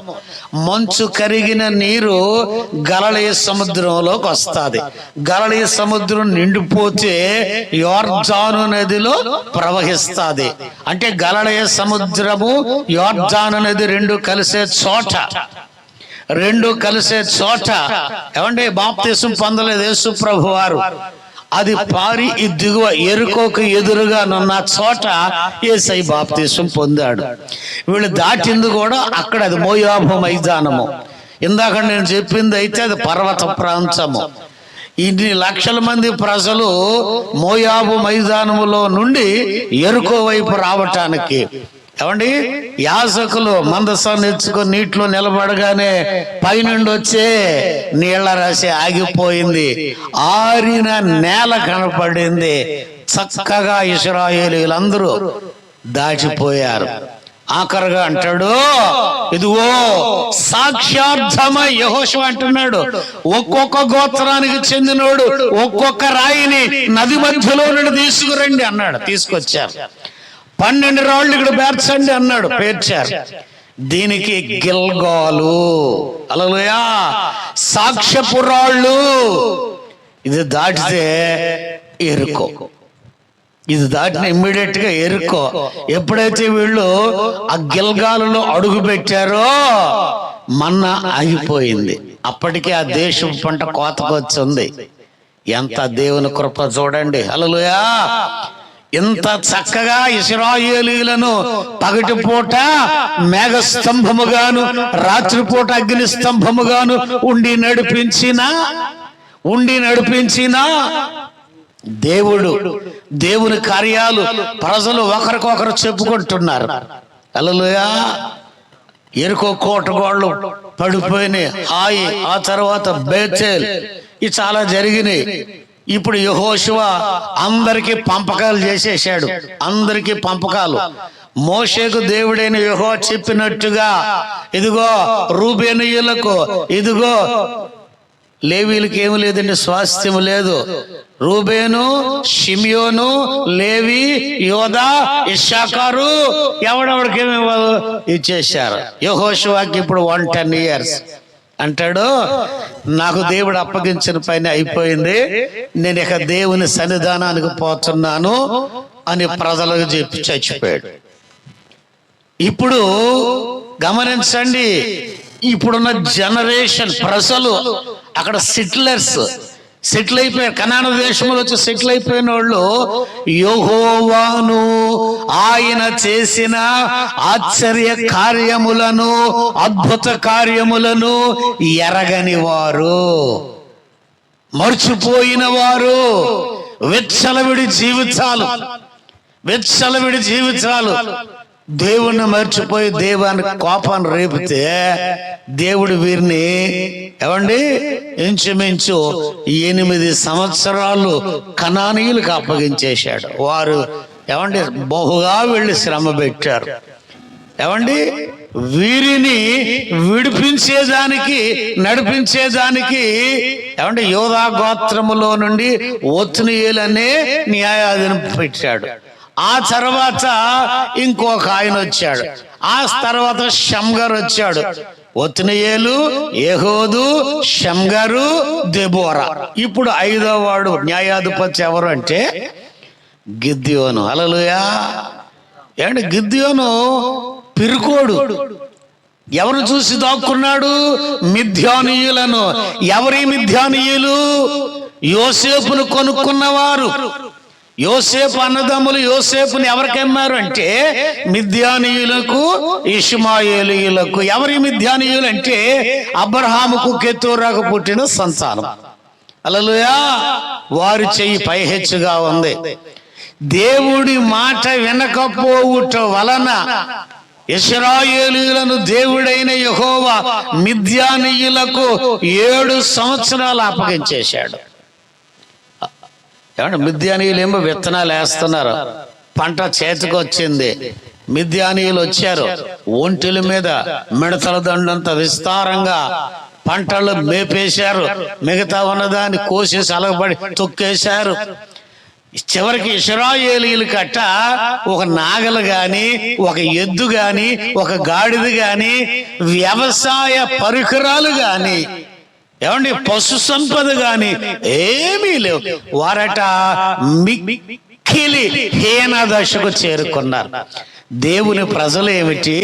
మంచు కరిగిన నీరు గలిలీ సముద్రంలోకి వస్తుంది. గలిలీ సముద్రం నిండిపోతే యోర్దాను నదిలో ప్రవహిస్తుంది. అంటే గలిలీ సముద్రము యోర్దాను నది రెండు కలిసే చోట ఏమంటే బాప్తీసం పొందలేదు యేసు ప్రభు వారు. అది పారి ఈ దిగువ యెరికోకు ఎదురుగా నున్న చోట యేసయ్య బాప్తీసం పొందాడు. వీళ్ళు దాటింది కూడా అక్కడ, అది మోయాబు మైదానము. ఇందాక నేను చెప్పింది అయితే అది పర్వత ప్రాంతము. ఇన్ని లక్షల మంది ప్రజలు మోయాబు మైదానములో నుండి యెరికో వైపు రావటానికి ఏమండి యాజకులు మందసాన్ని ఎత్తుకొని నీటిలో నిలబడగానే పైనుండి వచ్చే నీళ్ల రాశి ఆగిపోయింది. ఆరిన నేల కనపడింది. చక్కగా ఇశ్రాయేలీయులందరూ దాటిపోయారు. ఆఖరుగా అంటాడు, ఇదిగో సాక్ష్యార్థమై యెహోషువ అంటున్నాడు, ఒక్కొక్క గోత్రానికి చెందినోడు ఒక్కొక్క రాయిని నది మధ్యలో నుండి తీసుకురండి అన్నాడు. తీసుకొచ్చారు. 12 రాళ్ళు ఇక్కడ పేర్చండి అన్నాడు. పేర్చారు. దీనికి గిల్గాలు, హల్లెలూయా, సాక్ష్యపు రాళ్ళు. ఇది దాటితే ఎరుకో. ఇది దాటిన ఇమ్మీడియట్ గా ఎరుకో. ఎప్పుడైతే వీళ్ళు ఆ గిల్గాలులో అడుగు పెట్టారో మన్నా ఆగిపోయింది. అప్పటికే ఆ దేశం పంట కోతకు వచ్చింది. ఎంత దేవుని కృప చూడండి, హల్లెలూయా. ఇంత చక్కగా ఇశ్రాయేలీయులను పగటిపూట మేఘ స్తంభముగాను రాత్రిపూట అగ్ని స్తంభముగాను ఉండి నడిపించిన దేవుని కార్యాలు ప్రజలు ఒకరికొకరు చెప్పుకుంటున్నారు. హల్లెలూయా. ఎరుకో కోటగోళ్ళు పడిపోయినాయి. హాయి. ఆ తర్వాత బేతేల్. ఇవి చాలా జరిగినాయి. ఇప్పుడు యెహోషువ అందరికీ పంపకాలు చేసేసాడు. అందరికీ పంపకాలు. మోషేకు దేవుడైన యెహోవా చెప్పినట్టుగా, ఇదిగో రూబేనీయులకు, ఇదిగో లేవీలకు ఏమి లేదండి, స్వాస్థ్యం లేదు. రూబేను, షిమియోను, లేవి, యోదా, ఇశ్శాఖారు ఎవడెవడికి ఏమి ఇచ్చేశారు. యెహోషువకి ఇప్పుడు 110 years. అంటాడు, నాకు దేవుడు అప్పగించిన పైన అయిపోయింది, నేను ఇక దేవుని సన్నిధానానికి పోతున్నాను అని ప్రజలకు చెప్పి చచ్చిపోయాడు. ఇప్పుడు గమనించండి, ఇప్పుడున్న జనరేషన్ ప్రజలు అక్కడ సెటిల్ అయిపోయారు. కనాన దేశంలో వచ్చి సెటిల్ అయిపోయిన వాళ్ళు యెహోవాను, ఆయన చేసిన ఆశ్చర్య కార్యములను, అద్భుత కార్యములను ఎరగని వారు, మర్చిపోయిన వారు, విచ్చలవిడి జీవితాలు. దేవుణ్ణి మర్చిపోయి దేవుని కోపాన్ని రేపితే దేవుడు వీరిని ఇంచుమించు 8 సంవత్సరాలు కనానీయులకు అప్పగించేశాడు. వారు బహుగా వెళ్ళి శ్రమ పెట్టారు. వీరిని నడిపించేదానికి యోధా గోత్రములో నుండి ఒత్నియేలు అనే న్యాయాధిపతి పెట్టాడు. ఆ తర్వాత ఇంకొక ఆయన వచ్చాడు. ఆ తర్వాత షమ్గర్ వచ్చాడు. ఒత్నియేలు, యెహూదు, షమ్గరు, దెబోరా. ఇప్పుడు 5వ వాడు న్యాయాధిపతి ఎవరు అంటే గిద్యోను. హల్లెలూయా. గిద్యోను పిరుకోడు. ఎవరు చూసి దాక్కున్నాడు? మిద్యానీయులను. ఎవరి మిద్యానీయులు? యోసేపును కొనుక్కున్నవారు. యోసేపు అన్నదమ్ములు యోసేపుని ఎవరికి అమ్మారు అంటే మిద్యానీయులకు, ఇష్మాయేలీయులకు. ఎవరి మిద్యానీయులు అంటే అబ్రహాముకు కెతూరాకు పుట్టిన సంతానం. హల్లెలూయా. వారి చెయ్యి పైహెచ్చుగా ఉంది. దేవుడి మాట వినకపోవుట వలన ఇశ్రాయేలీయులను దేవుడైన యెహోవా మిద్యానీయులకు 7 సంవత్సరాలు అప్పగించేశాడు. మిద్యానీయులు ఏమో విత్తనాలు వేస్తున్నారు. పంట చేతికి వచ్చింది. మిద్యానీయులు వచ్చారు. ఒంటిల మీద మిడతల దండంత విస్తారంగా పంటలు మేపేశారు. మిగతా ఉన్నదాన్ని కోసేసి అలగబడి తొక్కేశారు. చివరికి ఇశ్రాయేలీయులు కట్ట ఒక నాగలు గాని, ఒక ఎద్దు గాని, ఒక గాడిద గాని, వ్యవసాయ పరికరాలు గాని, పశు సంపద గాని ఏమీ లేవు. వారట మిక్కిలి హీన దశకు చేరుకున్నారు. దేవుని ప్రజలు ఏమిటి?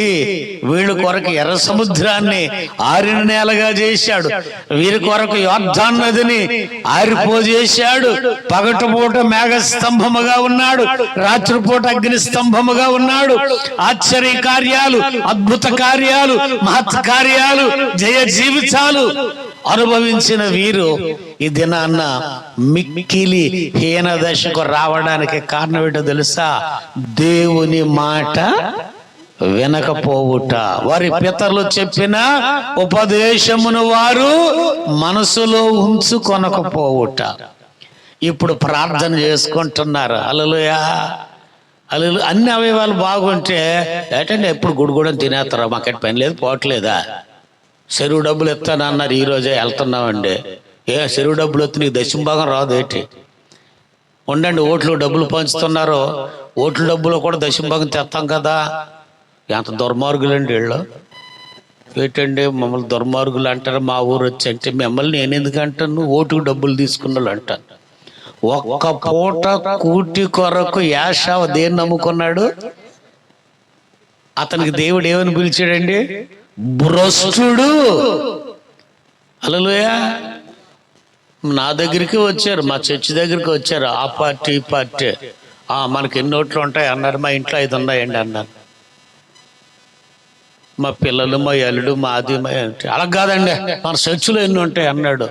వీళ్ళ కొరకు ఎర్ర సముద్రాన్ని ఆరిన నేలగా చేశాడు. వీరి కొరకు యోర్దాను నదిని ఆరిపోజేశాడు. పగటిపూట మేఘ స్తంభముగా ఉన్నాడు, రాత్రిపూట అగ్ని స్తంభముగా ఉన్నాడు. ఆశ్చర్య కార్యాలు, అద్భుత కార్యాలు, మహత్ కార్యాలు, జయ జీవితాలు అనుభవించిన వీరు ఈ దినాన్న మిక్కిలి హీన దశకు రావడానికి కారణం ఏంటో తెలుసా? దేవుని మాట వినకపోవుట. వారి పితరులు చెప్పిన ఉపదేశమును వారు మనసులో ఉంచుకొనకపోవుట. ఇప్పుడు ప్రార్థన చేసుకుంటున్నారు. హల్లెలూయా. అలా అన్ని అవయవాలు బాగుంటే ఏంటంటే ఎప్పుడు గుడిగూడని తినేస్తారా, మాకెట్ పని లేదు పోవట్లేదా, చెరువు డబ్బులు ఇస్తానన్నారు ఈరోజే వెళ్తున్నామండి, చెరువు డబ్బులు వస్తే నీకు దశంభాగం రాదు ఏంటి, ఉండండి ఓట్లు డబ్బులు పంచుతున్నారు, ఓట్ల డబ్బులు కూడా దశంభాగం తెస్తాం కదా. ఎంత దుర్మార్గులండి వీళ్ళు, ఏంటండి మమ్మల్ని దుర్మార్గులు అంటారు, మా ఊరు వచ్చి అంటే మిమ్మల్ని నేను ఎందుకు అంటాను, ఓటుకు డబ్బులు తీసుకున్న వాళ్ళు అంటాను. ఒక్క పూట కూటి కొరకు యాషావు దేన్ని నమ్ముకున్నాడు, అతనికి దేవుడు ఏమని పిలిచాడండి, భ్రష్టుడు. హల్లెలూయా. నా దగ్గరికి వచ్చారు, మా చర్చి దగ్గరికి వచ్చారు, ఆ పార్టీ ఈ పార్టీ, మనకి ఎన్ని ఓట్లు ఉంటాయి అన్నారు, మా ఇంట్లో 5 ఉన్నాయండి అన్నారు, మా పిల్లలు మా అల్లుడు మాది అలా కాదండి మన చర్చిలో ఎన్ని ఉంటాయి అన్నాడు,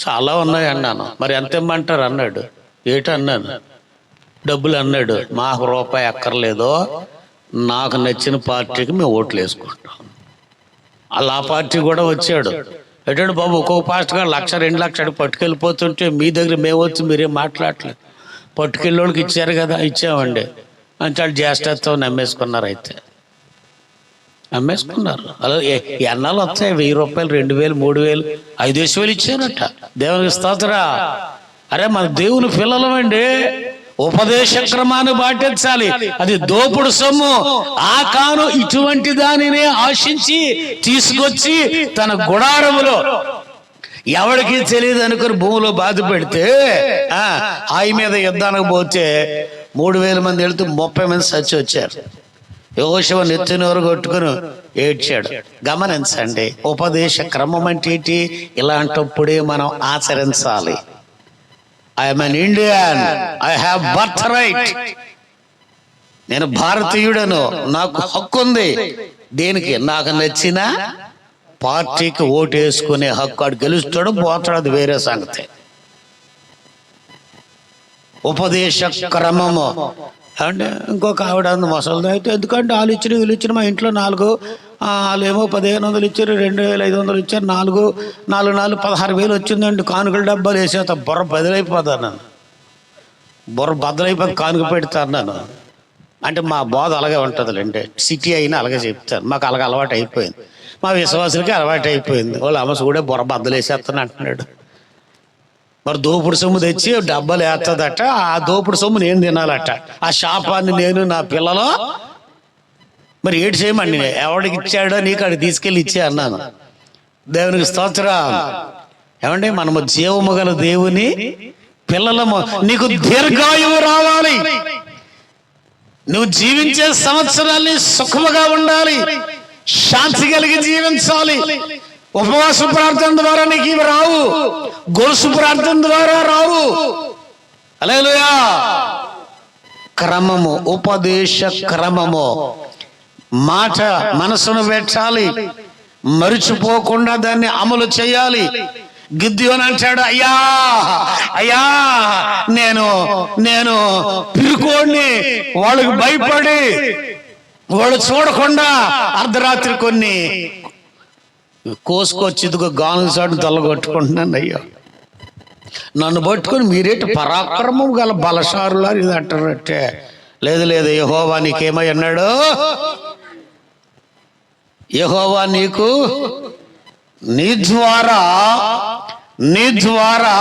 చాలా ఉన్నాయి అన్నాను, మరి ఎంత ఇమ్మంటారు అన్నాడు, ఏటన్నాను, డబ్బులు అన్నాడు, మాకు రూపాయి అక్కర్లేదో, నాకు నచ్చిన పార్టీకి మేము ఓట్లు వేసుకుంటాం. అలా ఆ పార్టీ కూడా వచ్చాడు, ఏంటంటే బాబు ఒక్కొక్క పాస్టర్ గారు 1,00,000 2 లక్షలు పట్టుకెళ్ళిపోతుంటే మీ దగ్గర మేము వచ్చి మీరేం మాట్లాడలేదు, పట్టుకెళ్ళోళ్ళకి ఇచ్చారు కదా, ఇచ్చామండి అంటే వాళ్ళు జ్యేష్ఠత్వం నమ్మేసుకున్నారు, అయితే అమ్మేసుకున్నారు. అలా ఎన్నాళ్ళు వస్తాయి, 1,000 రూపాయలు 2,000 3,000 5,000 ఇచ్చారట. దేవునికి స్తోత్రం. అరే మన దేవుని పిల్లలమండి, ఉపదేశ క్రమాన్ని పాటించాలి, అది దోపుడు సొమ్ము. ఆకాను ఇటువంటి దానినే ఆశించి తీసుకొచ్చి తన గుడారములో ఎవరికి తెలియదు అనుకుని భూమిలో బాధ పెడితే హాయి మీద యుద్ధానికి పోతే 3,000 మంది వెళుతూ 30 మంది చచ్చి వచ్చారు. యెహోషువ నెత్తినోరు కొట్టుకుని ఏడ్చాడు. గమనించండి, ఉపదేశ క్రమం అంటే ఏంటి, ఇలాంటప్పుడే మనం ఆచరించాలి. I'm an Indian, I have birth right, నేను భారతీయుడను, నాకు హక్కు ఉంది. దేనికి, నాకు నచ్చిన పార్టీకి ఓటు వేసుకునే హక్కు. ఆడు గెలుస్తాడు పోతాడు, అది వేరే సంగతి. ఉపదేశ క్రమము అంటే ఇంకొక ఆవిడ అంది ముసలిది, అయితే ఎందుకంటే వాళ్ళు ఇచ్చిన వీళ్ళు ఇచ్చిన, మా ఇంట్లో 4 వాళ్ళేమో 1,500 ఇచ్చారు, 2,500 ఇచ్చారు, 4 16,000 వచ్చిందండి, కానుకల డబ్బాలు వేసేస్తా, బుర్ర బదులైపోతాను నన్ను, బుర్ర బదులైపోతే కానుక పెడతాను నన్ను అంటే మా బోధ అలాగే ఉంటుందిలేండి, సిటీ అయినా అలాగే చెప్తాను, మాకు అలాగే అలవాటు అయిపోయింది, మా విశ్వాసులకి అలవాటు అయిపోయింది. వాళ్ళు అమ్మసు కూడా బుర్ర బద్దలు వేసేస్తాను అంటున్నాడు. మరి దోపుడు సొమ్ము తెచ్చి డబ్బాలు వేస్తుందట, ఆ దోపుడు సొమ్ము నేను తినాలట, ఆ శాపాన్ని నేను నా పిల్లలు మరి ఏడు చేయమండి, ఎవడికి ఇచ్చాడో నీకు అడిగి తీసుకెళ్ళి ఇచ్చే అన్నాను. దేవునికి స్తోత్రం. ఏమండి, మనము జీవము గల దేవుని పిల్లలము. నీకు దీర్ఘాయువు రావాలి, నువ్వు జీవించే సంవత్సరాన్ని సుఖముగా ఉండాలి, శాంతి కలిగి జీవించాలి. ఉపవాస ప్రార్థన ద్వారా నీకు ఇవి రావు, గొలుసు ప్రార్థన ద్వారా రావు. హల్లెలూయా. క్రమము, ఉపదేశ క్రమము, మాట మనసును పెట్టాలి, మరిచిపోకుండా దాన్ని అమలు చేయాలి. గిద్యోను అంటాడు, అయ్యా అయ్యా నేను పిరుకోడిని, వాళ్ళకి భయపడి వాళ్ళు చూడకుండా అర్ధరాత్రి కొన్ని కోసుకొచ్చి ఇదిగో గాను చాటు తొలగొట్టుకుంటున్నాను, అయ్యా నన్ను పట్టుకొని మీరేంటి పరాక్రమం గల బలశారులా ఇది అంటారంటే, లేదు లేదు, యెహోవా నీకేమై అన్నాడు, యెహోవా నీకు నీ ద్వారా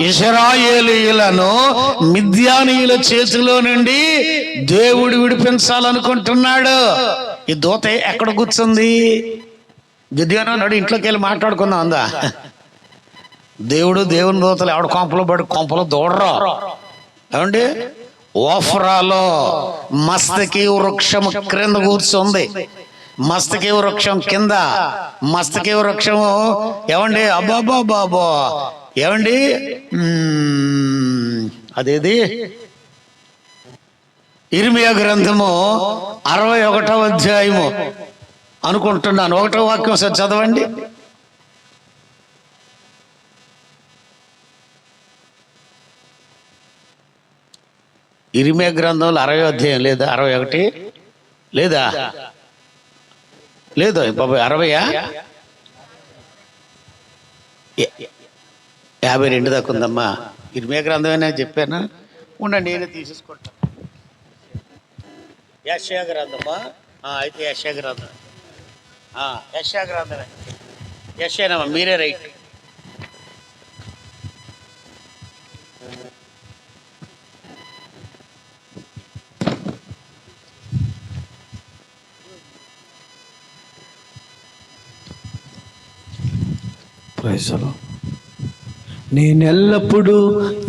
ఇశ్రాయేలీయులను మిద్యానీయుల చేతిలో నుండి దేవుడు విడిపించాలనుకుంటున్నాడు. ఈ దూత ఎక్కడ కూర్చుంది, గిద్యోను అన్నాడు, ఇంట్లోకి వెళ్ళి మాట్లాడుకుందాం అందా. దేవుని దూతలు ఎవడ కొంపలో పడి కొంపలో దూడరా. ఏమండి, ఓఫ్రాలో మస్తకి వృక్షము క్రింద కూర్చుంది. మస్తకి వృక్షం కింద, మస్తకి వృక్షము ఏమండి, అబ్బాబా బాబా ఏమండి, అదేది ఇర్మియా గ్రంథము 61వ అధ్యాయము అనుకుంటున్నాను, 1వ వాక్యం సార్ చదవండి. ఇర్మియా గ్రంథంలో 60వ అధ్యాయం లేదా, 61 లేదా, లేదు బాబా 60 52 దాకా ఉందమ్మా. ఇర్మియా గ్రంథమేనా చెప్పాను, ఉండండి నేనే తీసేసుకుంటాను. యెషయా గ్రంథమా? అయితే యెషయా గ్రంథం. యెషయా గ్రంథమే. యెషయానమ్మా, మీరే రైట్. నేనెల్లప్పుడు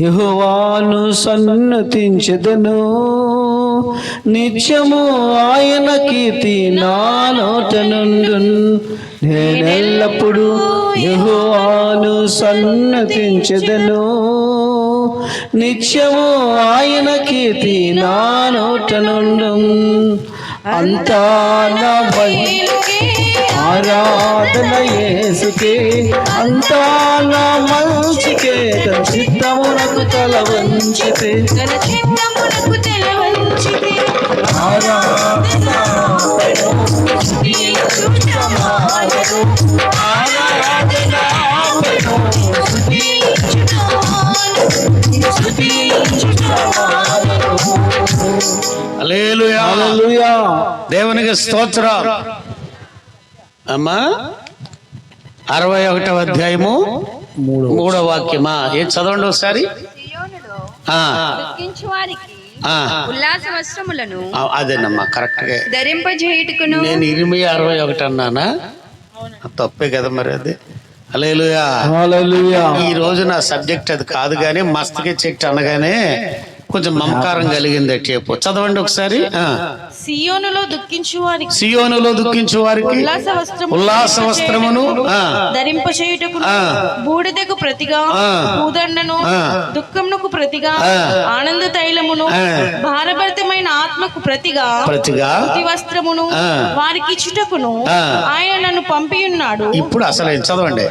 యెహోవాను సన్నతించెదను, నిత్యము ఆయన కీర్తి నా నోట నుండును. నేనెల్లప్పుడు యెహోవాను సన్నతించెదను, నిత్యము ఆయన కీర్తి నా నోట నుండును. అంతా నా ఆరాధన యేసుకే, అంతా నా మంచికే, తన చిత్తమునకు తల వంచితే, ఆరాధన హల్లెలూయా, హల్లెలూయా. దేవునికి స్తోత్రం. అమ్మా 61వ అధ్యాయము 3వ వాక్యమా? ఏం చదవండి ఒకసారి. ఉల్లాస వస్త్రములను అదేనమ్మా, కరెక్ట్ గా ధరింపజేయుటకును. నేను 61 అన్నానా? తప్పే కదా మరి అది. హల్లెలూయా, హల్లెలూయా. ఈ రోజు నా సబ్జెక్ట్ అది కాదు, కానీ మస్తకి చెట్టు అనగానే కొంచెం మమకారం కలిగింది. చెప్పు, చదవండి ఒకసారి. సియోనులో దుఃఖించు వారికి, సియోనులో దుఃఖించు వారికి ఉల్లాస వస్త్రమును ధరింపచేయుటకును, బూడిదకు ప్రతిగా భూదండను, దుఃఖమునకు ప్రతిగా ఆనంద తైలమును, భారభరితమైన ఆత్మకు ప్రతిగా వస్త్రమును వారికి ఇచ్చుటకును ఆయన నన్ను పంపియున్నాడు. ఇప్పుడు అసలు చదవండి.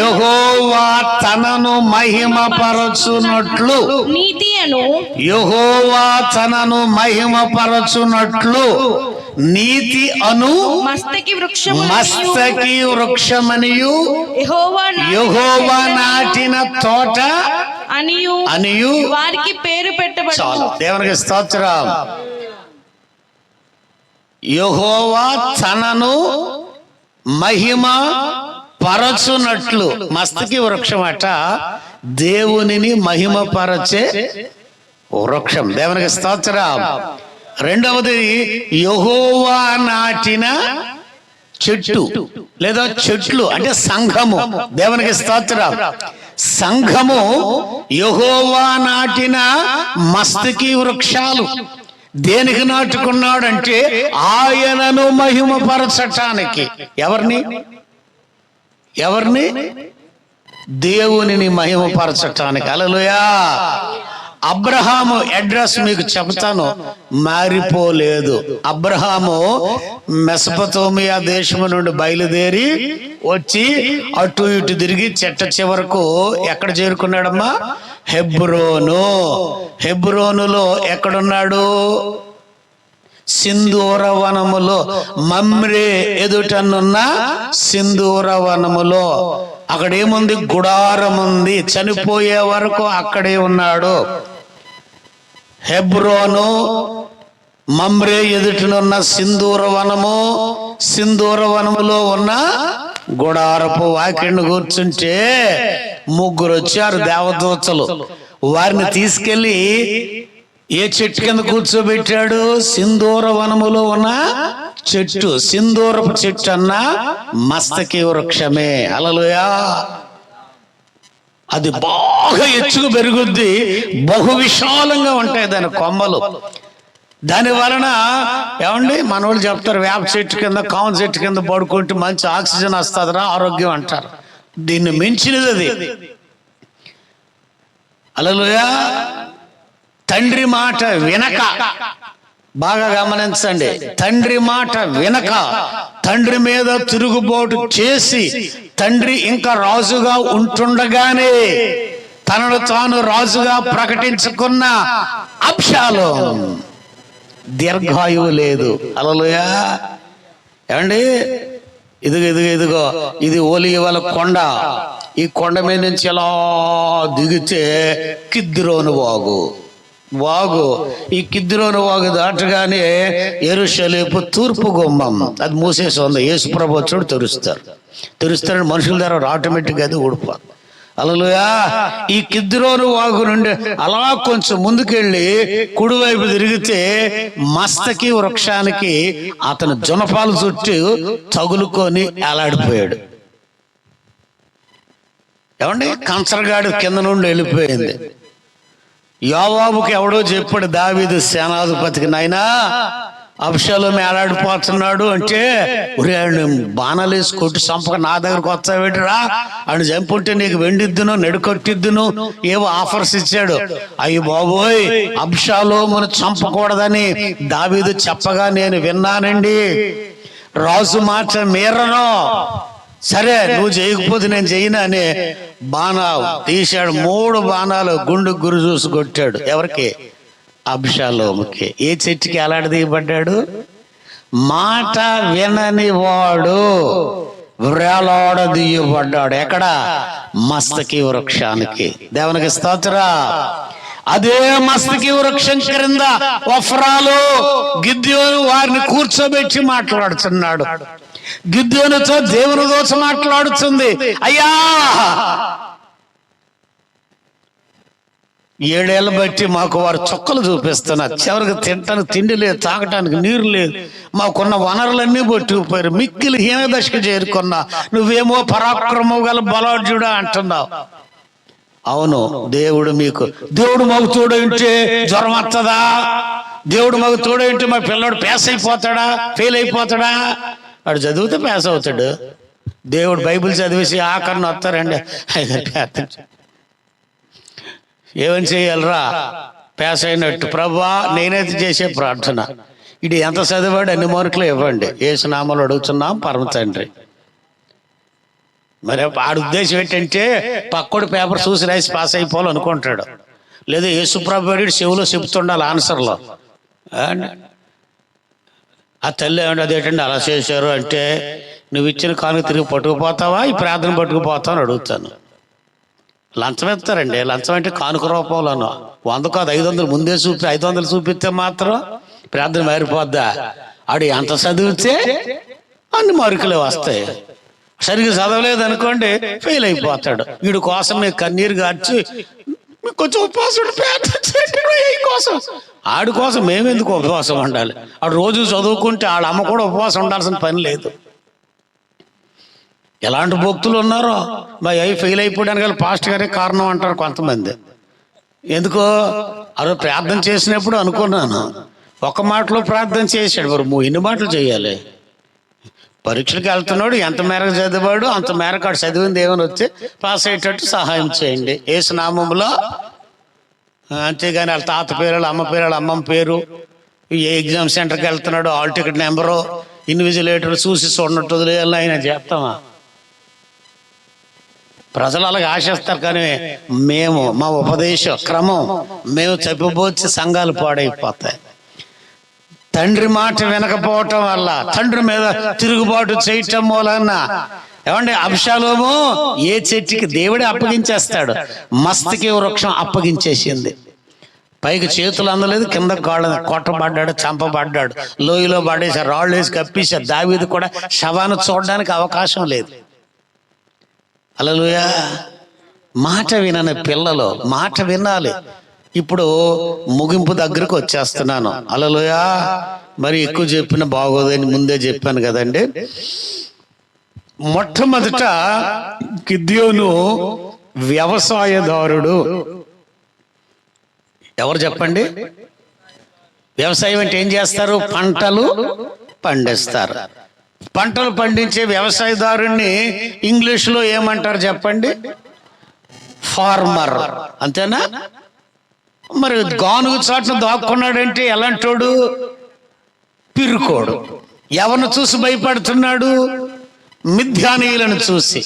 యెహోవా తనను మహిమపరచునట్లు, నీతి అను యెహోవా తనను మహిమపరచునట్లు, నీతి అను మస్తకి వృక్షమనియు యెహోవా నాటిన తోట అనియు వారికి పేరు పెట్టబడును. దేవునికి స్తోత్రం. యెహోవా తనను మహిమ పరచునట్లు, మస్తకి వృక్షం అట దేవునిని మహిమపరచే వృక్షం. దేవునికి స్తోత్రం. రెండవది యెహోవా నాటిన చెట్టు లేదా చెట్లు అంటే సంఘము. దేవునికి స్తోత్రం. సంఘము యెహోవా నాటిన మస్తకి వృక్షాలు. దేనికి నాటుకున్నాడంటే ఆయనను మహిమపరచటానికి. ఎవరిని? దేవునిని మహిమపరచటానికి. హల్లెలూయా. అబ్రహాము అడ్రస్ మీకు చెప్తాను, మారిపోలేదు. అబ్రహాము మెసొపొతేమియా దేశం నుండి బయలుదేరి వచ్చి అటు ఇటు తిరిగి చెట్ట చివరకు ఎక్కడ చేరుకున్నాడమ్మా? హెబ్రోను. హెబ్రోనులో ఎక్కడున్నాడు? సింధూర వనములో, మమ్రే ఎదుటనున్న సింధూర వనములో. అక్కడ ఏముంది? గుడారం ఉంది. చనిపోయే వరకు అక్కడే ఉన్నాడు. హెబ్రోను, మమ్రే ఎదుటనున్న సింధూర వనము, సింధూర వనములో ఉన్న గుడారపు వాకిడిని కూర్చుంటే ముగ్గురు వచ్చారు దేవదూతలు. వారిని తీసుకెళ్లి ఏ చెట్టు కింద కూర్చోబెట్టాడు? సింధూర వనములో ఉన్న చెట్టు. సింధూరపు చెట్టు అన్న మస్తకి వృక్షమే. హల్లెలూయా. అది బాగా ఎత్తుకు పెరుగుద్ది, బహు విశాలంగా ఉంటాయి దాని కొమ్మలు. దాని వలన ఏమండి మనోళ్ళు చెప్తారు, వేప చెట్టు కింద కామ చెట్టు కింద పడుకుంటే మంచి ఆక్సిజన్ వస్తుందిరా, ఆరోగ్యం అంటారు. దీన్ని మించినది అది. హల్లెలూయా. తండ్రి మాట వినక, బాగా గమనించండి, తండ్రి మాట వినక తండ్రి మీద తిరుగుబాటు చేసి తండ్రి ఇంకా రాజుగా ఉంటుండగానే తనను తాను రాజుగా ప్రకటించుకున్న అబ్షాలోం దీర్ఘాయువు లేదు. హల్లెలూయా. ఏమండి, ఇదిగో ఇది ఒలీవల కొండ. ఈ కొండ మీద నుంచి ఎలా దిగితే కిద్రోను వాగు. వాగు. ఈ కిద్రోను వాగు దాటగానే యెరూషలేము తూర్పు గుమ్మం అది మూసేసి ఉంది. యేసుప్రభు వచ్చాడు, తెరుస్తాడు మనుషుల ద్వారా ఆటోమేటిక్గా అది ఊడిపోతుంది. హల్లెలూయా. ఈ కిద్రోను వాగు నుండి అలా కొంచెం ముందుకెళ్ళి కుడివైపు తిరిగితే మస్తకి వృక్షానికి అతను జొనపాలు చుట్టూ తగులుకొని ఏలాడిపోయాడు. ఏమండి, కంచరగాడి కింద నుండి వెళ్ళిపోయింది. యోవాబుకి ఎవడో చెప్పాడు, దావీదు సేనాధిపతికి, నాయనా అబ్షాలోము ఏలాడిపోతున్నాడు అంటే, బాణాలు వేసి కొట్టి చంపక నా దగ్గరకు వస్తావేటిరా, అని చంపుంటే నీకు వెండిద్దును నెడుకొట్టిద్దును ఏవో ఆఫర్స్ ఇచ్చాడు. అయ్యి బాబోయ్, అబ్షాలోమును చంపకూడదని దావీదు చెప్పగా నేను విన్నానండి, రాజు మాట మీరను, సరే నువ్వు చేయకపోతే నేను చెయ్యను అని బాణాలు తీశాడు. 3 బాణాలు గురి చూసి కొట్టాడు. ఎవరికి? అబ్షాలోముకి. ఏ చెట్టుకి ఎలాడదీయబడ్డాడు? మాట వినని వాడు వేలాడదీయబడ్డాడు. ఎక్కడ? మస్తకి వృక్షానికి. దేవునికి స్తోత్రం. అదే మస్తకి వృక్షం క్రింద ఒఫ్రాలో గిద్యోను వారిని కూర్చోబెట్టి మాట్లాడుతున్నాడు. గిద్యోనుతో దేవుని దోష మాట్లాడుతుంది. అయ్యా, 7 ఏళ్ళ బట్టి మాకు వారు చొక్కలు చూపిస్తున్నారు. చివరికి తినటానికి తిండి లేదు, తాగటానికి నీరు లేదు, మాకున్న వనరులన్నీ పట్టుకుపోయారు, మిక్కిలి హీన దశకు చేరుకున్నా, నువ్వేమో పరాక్రమం గల బలాఢ్యుడా అంటున్నావు. అవును, దేవుడు మాకు తోడైంటే జ్వరం వస్తుందా? దేవుడు మాకు తోడైంటే మా పిల్లడు పేస్ అయిపోతాడా, ఫెయిల్ అయిపోతాడా? వాడు చదివితే పేస్ అవుతాడు. దేవుడు బైబిల్ చదివేసి ఆఖరణ వస్తారండి, ఏమని చేయాలరా పేస్ అయినట్టు? ప్రభువా, నేనైతే చేసే ప్రార్థన, ఇది ఎంత చదివాడు అన్ని మార్కులు ఇవ్వండి, యేసునామములో అడుగుతున్నాం పరమ తండ్రి. మరి ఆడు ఉద్దేశం ఏంటంటే పక్కోడు పేపర్ చూసి రాసి పాస్ అయిపోవాలనుకుంటాడు. లేదా యేసుప్రభు చెవులో చెప్తుండాలి ఆన్సర్లో. ఆ తల్లి ఏమంటే అదేంటండి అలా చేశారు అంటే, నువ్వు ఇచ్చిన కానుక తిరిగి పట్టుకుపోతావా, ఈ ప్రార్థన పట్టుకుపోతావు అని అడుగుతాను. లంచం ఇస్తారండి. లంచం అంటే కానుక రూపంలోనూ 100 కాదు 500 ముందే 500 చూపిస్తే మాత్రం ప్రార్థన మారిపోద్దా? ఆడు ఎంత చదివితే అన్ని మార్కులే వస్తాయి. సరిగ్గా చదవలేదు అనుకోండి ఫెయిల్ అయిపోతాడు. వీడి కోసం మేము కన్నీరు గార్చి కొంచెం ఉపవాసం కోసం, ఆడి కోసం మేమెందుకు ఉపవాసం ఉండాలి? ఆడు రోజు చదువుకుంటే వాళ్ళ అమ్మ కూడా ఉపవాసం ఉండాల్సిన పని లేదు. ఎలాంటి భక్తులు ఉన్నారో, మా అయ్యి ఫెయిల్ అయిపోవడానికి పాస్టర్ గారే కారణం అంటారు కొంతమంది. ఎందుకో అదో ప్రార్థన చేసినప్పుడు అనుకున్నాను, ఒక మాటలో ప్రార్థన చేశాడు, మరి ఎన్ని మాటలు చేయాలి? పరీక్షలకు వెళ్తున్నాడు, ఎంత మేరకు చదివాడు అంత మేరకు ఆడు చదివింది ఏమైనా వస్తే పాస్ అయ్యేటట్టు సహాయం చేయండి యేసు నామములో. అంతేగాని వాళ్ళ తాత పేరు, వాళ్ళ అమ్మ పేరు, వాళ్ళ అమ్మమ్మ పేరు, ఏ ఎగ్జామ్ సెంటర్కి వెళ్తున్నాడు, హాల్ టికెట్ నెంబరు, ఇన్విజిలేటర్ చూసి చూడనట్టు వదిలేయాలి ఆయన చేస్తామా? ప్రజలు అలాగే ఆశిస్తారు, కానీ మా ఉపదేశ క్రమం మేము చెప్పబోచి సంఘాలు పాడైపోతాయి. తండ్రి మాట వినకపోవటం వల్ల, తండ్రి మీద తిరుగుబాటు చేయటం మూలన ఏమండి అబ్షాలోము ఏ చెట్టుకి దేవుడే అప్పగించేస్తాడు. మస్తకి వృక్షం అప్పగించేసింది. పైకి చేతులు అందలేదు, కింద కాళ్ళ కొట్టబడ్డాడు, చంపబడ్డాడు, లోయలో పడేసారు, రాళ్ళు వేసి కప్పేశారు. దావీదు కూడా శవాన్ని చూడడానికి అవకాశం లేదు. హల్లెలూయా. మాట వినని పిల్లలు మాట వినాలి. ఇప్పుడు ముగింపు దగ్గరకు వచ్చేస్తున్నాను. హల్లెలూయా. మరి ఎక్కువ చెప్పిన బాగోదని ముందే చెప్పాను కదండి. మొట్టమొదట గిద్యోను వ్యవసాయదారుడు. ఎవరు చెప్పండి? వ్యవసాయం అంటే ఏం చేస్తారు? పంటలు పండిస్తారు. పంటలు పండించే వ్యవసాయదారుణ్ణి ఇంగ్లీష్లో ఏమంటారు చెప్పండి? ఫార్మర్. అంతేనా? మరి గానుగు చాటును దాక్కున్నాడంటే ఎలాంటోడు? పిరుకోడు. ఎవరిని చూసి భయపడుతున్నాడు? మిద్యానీయులను చూసి.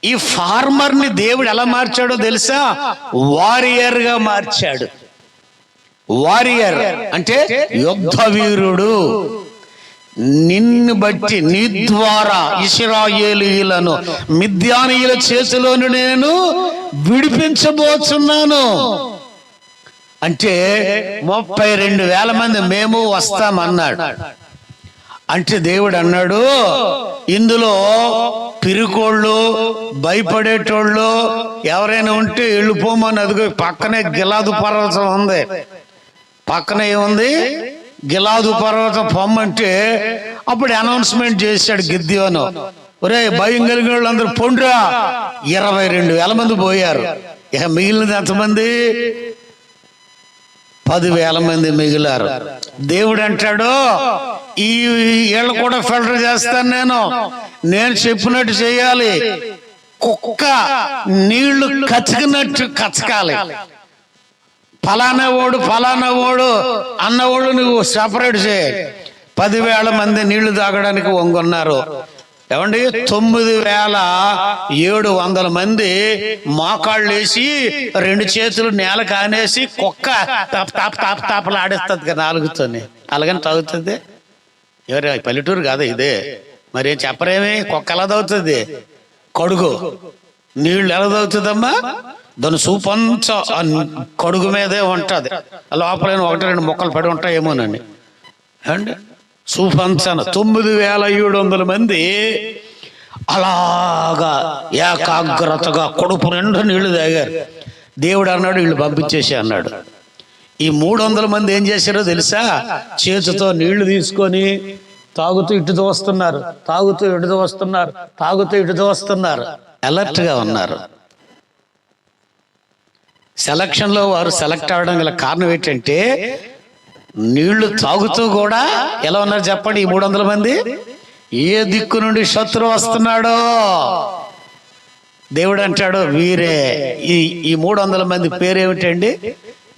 ఈ ఫార్మర్ని దేవుడు ఎలా మార్చాడో తెలుసా? వారియర్ గా మార్చాడు. వారియర్ అంటే యుద్ధ వీరుడు. నిన్ను బట్టి, నీ ద్వారా ఇశ్రాయేలీయులను మిద్యానీయుల చేతిలోను నేను విడిపించబోతున్నాను అంటే 32,000 మంది మేము వస్తామన్నాడు. అంటే దేవుడు అన్నాడు, ఇందులో పిరుకోళ్ళు, భయపడేటోళ్ళు ఎవరైనా ఉంటే వెళ్ళిపోమని. అదిగో పక్కనే గిలాదు పర్వతం ఉంది. పక్కన ఏముంది? గిలాదు పర్వతం పొమ్మంటే అప్పుడు అనౌన్స్మెంట్ చేశాడు గిద్యోను, ఒరే భయం కలిగిన వాళ్ళు అందరూ పొండ్రా. 22,000 మంది పోయారు. ఇక మిగిలినది ఎంతమంది? 10,000 మంది మిగిలారు. దేవుడు అంటాడు, ఈ వీళ్ళు కూడా ఫిల్టర్ చేస్తాను, నేను చెప్పినట్టు చేయాలి. కుక్క నీళ్లు కచ్చకినట్టు కచ్చకాలి. ఫలానా ఓడు అన్నవాడు నువ్వు సెపరేట్ చేయాలి. 10,000 మంది నీళ్లు తాగడానికి వంగున్నారు. ఏమండి, 9,700 మంది మోకాళ్ళు వేసి 2 చేతులు నేల కానేసి కుక్క తాపలు ఆడేస్తుంది కదా నాలుగుతోని. అలాగని తాగుతుంది. ఎవరు పల్లెటూరు కాదా ఇదే? మరి ఏం చెప్పరేమి? కుక్క ఎలా తాగుతుంది? కడుగు నీళ్లు ఎలా తాగుతుందమ్మా? దాని సూపంతా కడుగు మీదే ఉంటది. లోపల 1-2 ముక్కలు పడి ఉంటాయేమోనండి. అండి సూపంచాన 9,700 మంది అలాగా ఏకాగ్రతగా కడుపు నిండా నీళ్లు తాగారు. దేవుడు అన్నాడు, వీళ్ళు పంపించేసి అన్నాడు. ఈ 300 మంది ఏం చేశారో తెలుసా? చేతితో నీళ్లు తీసుకొని తాగుతూ ఇటు వస్తున్నారు, తాగుతూ ఇటు వస్తున్నారు. అలర్ట్ గా ఉన్నారు. సెలక్షన్ లో వారు సెలెక్ట్ అవ్వడం గల కారణం ఏంటంటే, నీళ్లు తాగుతూ కూడా ఎలా ఉన్నారు చెప్పండి? ఈ 300 మంది ఏ దిక్కు నుండి శత్రువు వస్తున్నాడో దేవుడు అంటాడు, వీరే. ఈ 300 మంది పేరేమిటండి?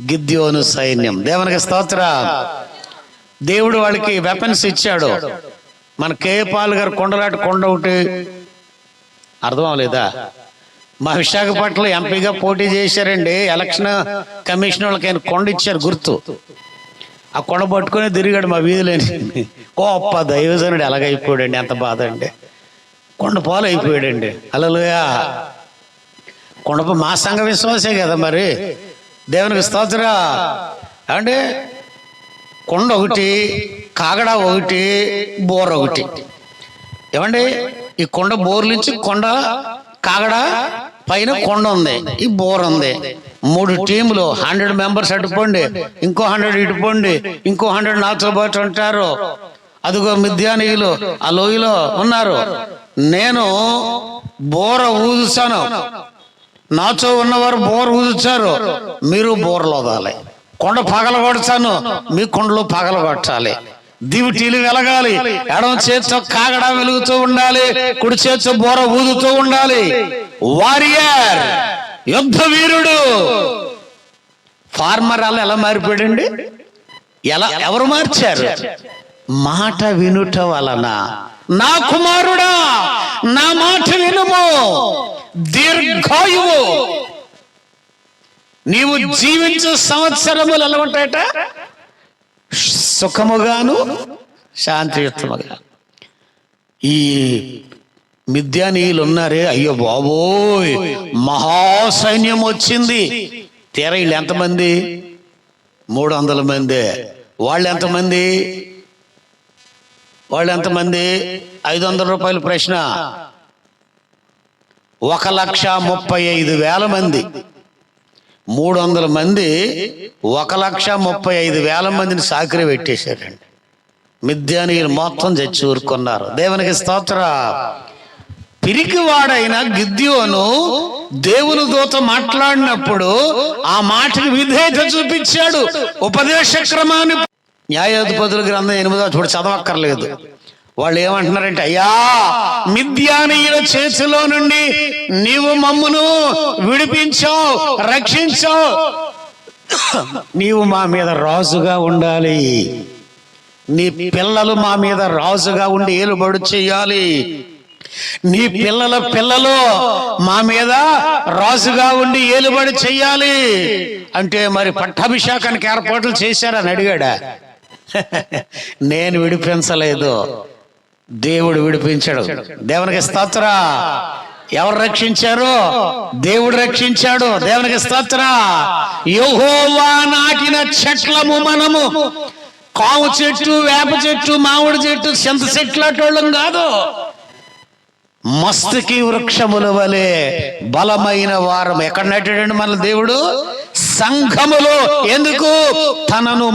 గిద్యోను సైన్యం. దేవునికి స్తోత్రం. దేవుడు వాళ్ళకి వెపన్స్ ఇచ్చాడు. మన కేపాల్ గారు కొండలాంటి కొండ ఒకటి అర్థం అవ్వలేదా? మా విశాఖపట్నంలో ఎంపీగా పోటీ చేశారండి. ఎలక్షన్ కమిషన్ వాళ్ళకి ఆయన కొండ ఇచ్చారు గుర్తు. ఆ కొండ పట్టుకుని తిరిగాడు మా వీధిలోని. గొప్ప దైవజనుడు ఎలాగైపోయాడండి, ఎంత బాధ అండి. కొండ పాలు అయిపోయాడండి. హల్లెలూయా. కొండపై మా సంఘ విశ్వాసే కదా మరి. దేవునికి స్తోత్రం. అంటే కొండ ఒకటి, కాగడ ఒకటి, బోర్ ఒకటి. ఏమండి, ఈ కొండ బోర్లించి కొండ కాగడ పైన కొండ ఉంది, ఈ బోర్ ఉంది. 3 టీములు, 100 మెంబర్స్ అటుపోండి, ఇంకో 100 ఇటుపోండి, ఇంకో 100 నాతో పాటు ఉంటారు. అదిగో మిద్యానీయులు ఆ లోయలో ఉన్నారు. నేను బోర ఊదుచాను, నాతో ఉన్నవారు బోర్ ఊదుచారు, మీరు బోర్లో వదాలి. కొండ పగలగొడతాను, మీ కొండలు పగలగొట్టాలి. దివిటీలు వెలగాలి. ఎడమ చేతితో కాగడ వెలుగుతూ ఉండాలి, కుడి చేతితో బోర ఊదుతూ ఉండాలి. వారియర్, యుద్ధ వీరుడు. ఫార్మర్ అలా ఎలా మారిపోయాడండి? ఎవరు మార్చారు? మాట వినుట వలన. నా కుమారుడా, నా మాట వినుము, దీర్ఘాయువు. నీవు జీవించు సంవత్సరములు ఎలా ఉంటాయట? సుఖముగాను శాంతియుతముగా. ఈ మిద్యానీయులు ఉన్నారే, అయ్యో బాబోయ్, మహాసైన్యం వచ్చింది. తీరా వీళ్ళు ఎంతమంది? 300 మంది. వాళ్ళు ఎంతమంది? 500 రూపాయల ప్రశ్న. 1,35,000 మంది. 300 మంది 1,35,000 మందిని సాకిరి పెట్టేశారండి. మిద్యానీయులు మొత్తం చచ్చి ఊరుకున్నారు. దేవునికి స్తోత్ర. పిరికివాడైన గిద్యోను దేవుని దూత మాట్లాడినప్పుడు ఆ మాటకి విధేయత చూపించాడు. ఉపదేశ క్రమాన్ని న్యాయాధిపతుల గ్రంథం 8వ చూడు, చదవక్కర్లేదు. వాళ్ళు ఏమంటున్నారంటే, అయ్యా, మిద్యానీయుల చేతిలో నుండి నీవు మమ్మును విడిపించావు, రక్షించావు. నీవు మా మీద రాజుగా ఉండాలి. నీ పిల్లలు మా మీద రాజుగా ఉండి ఏలుబడి చెయ్యాలి. నీ పిల్లల పిల్లలు మా మీద రాజుగా ఉండి ఏలుబడి చెయ్యాలి. అంటే మరి పట్టాభిషేకానికి ఏర్పాట్లు చేశారని అడిగాడా? నేను విడిపించలేదు, దేవుడు విడిపించాడు. దేవునికి స్తోత్ర. ఎవరు రక్షించారు? దేవుడు రక్షించాడు. దేవునికి స్తోత్ర. యెహోవా నాటిన చెట్లము మనము. కావు చెట్టు, వేప చెట్టు, మామిడి చెట్టు, చింత చెట్లు అటోళ్ళం కాదు. మస్తుకి వృక్షముల వలె బలమైన వారం. ఎక్కడ నాటాడండి మన దేవుడు? సంఘములో. ఎందుకు? తనను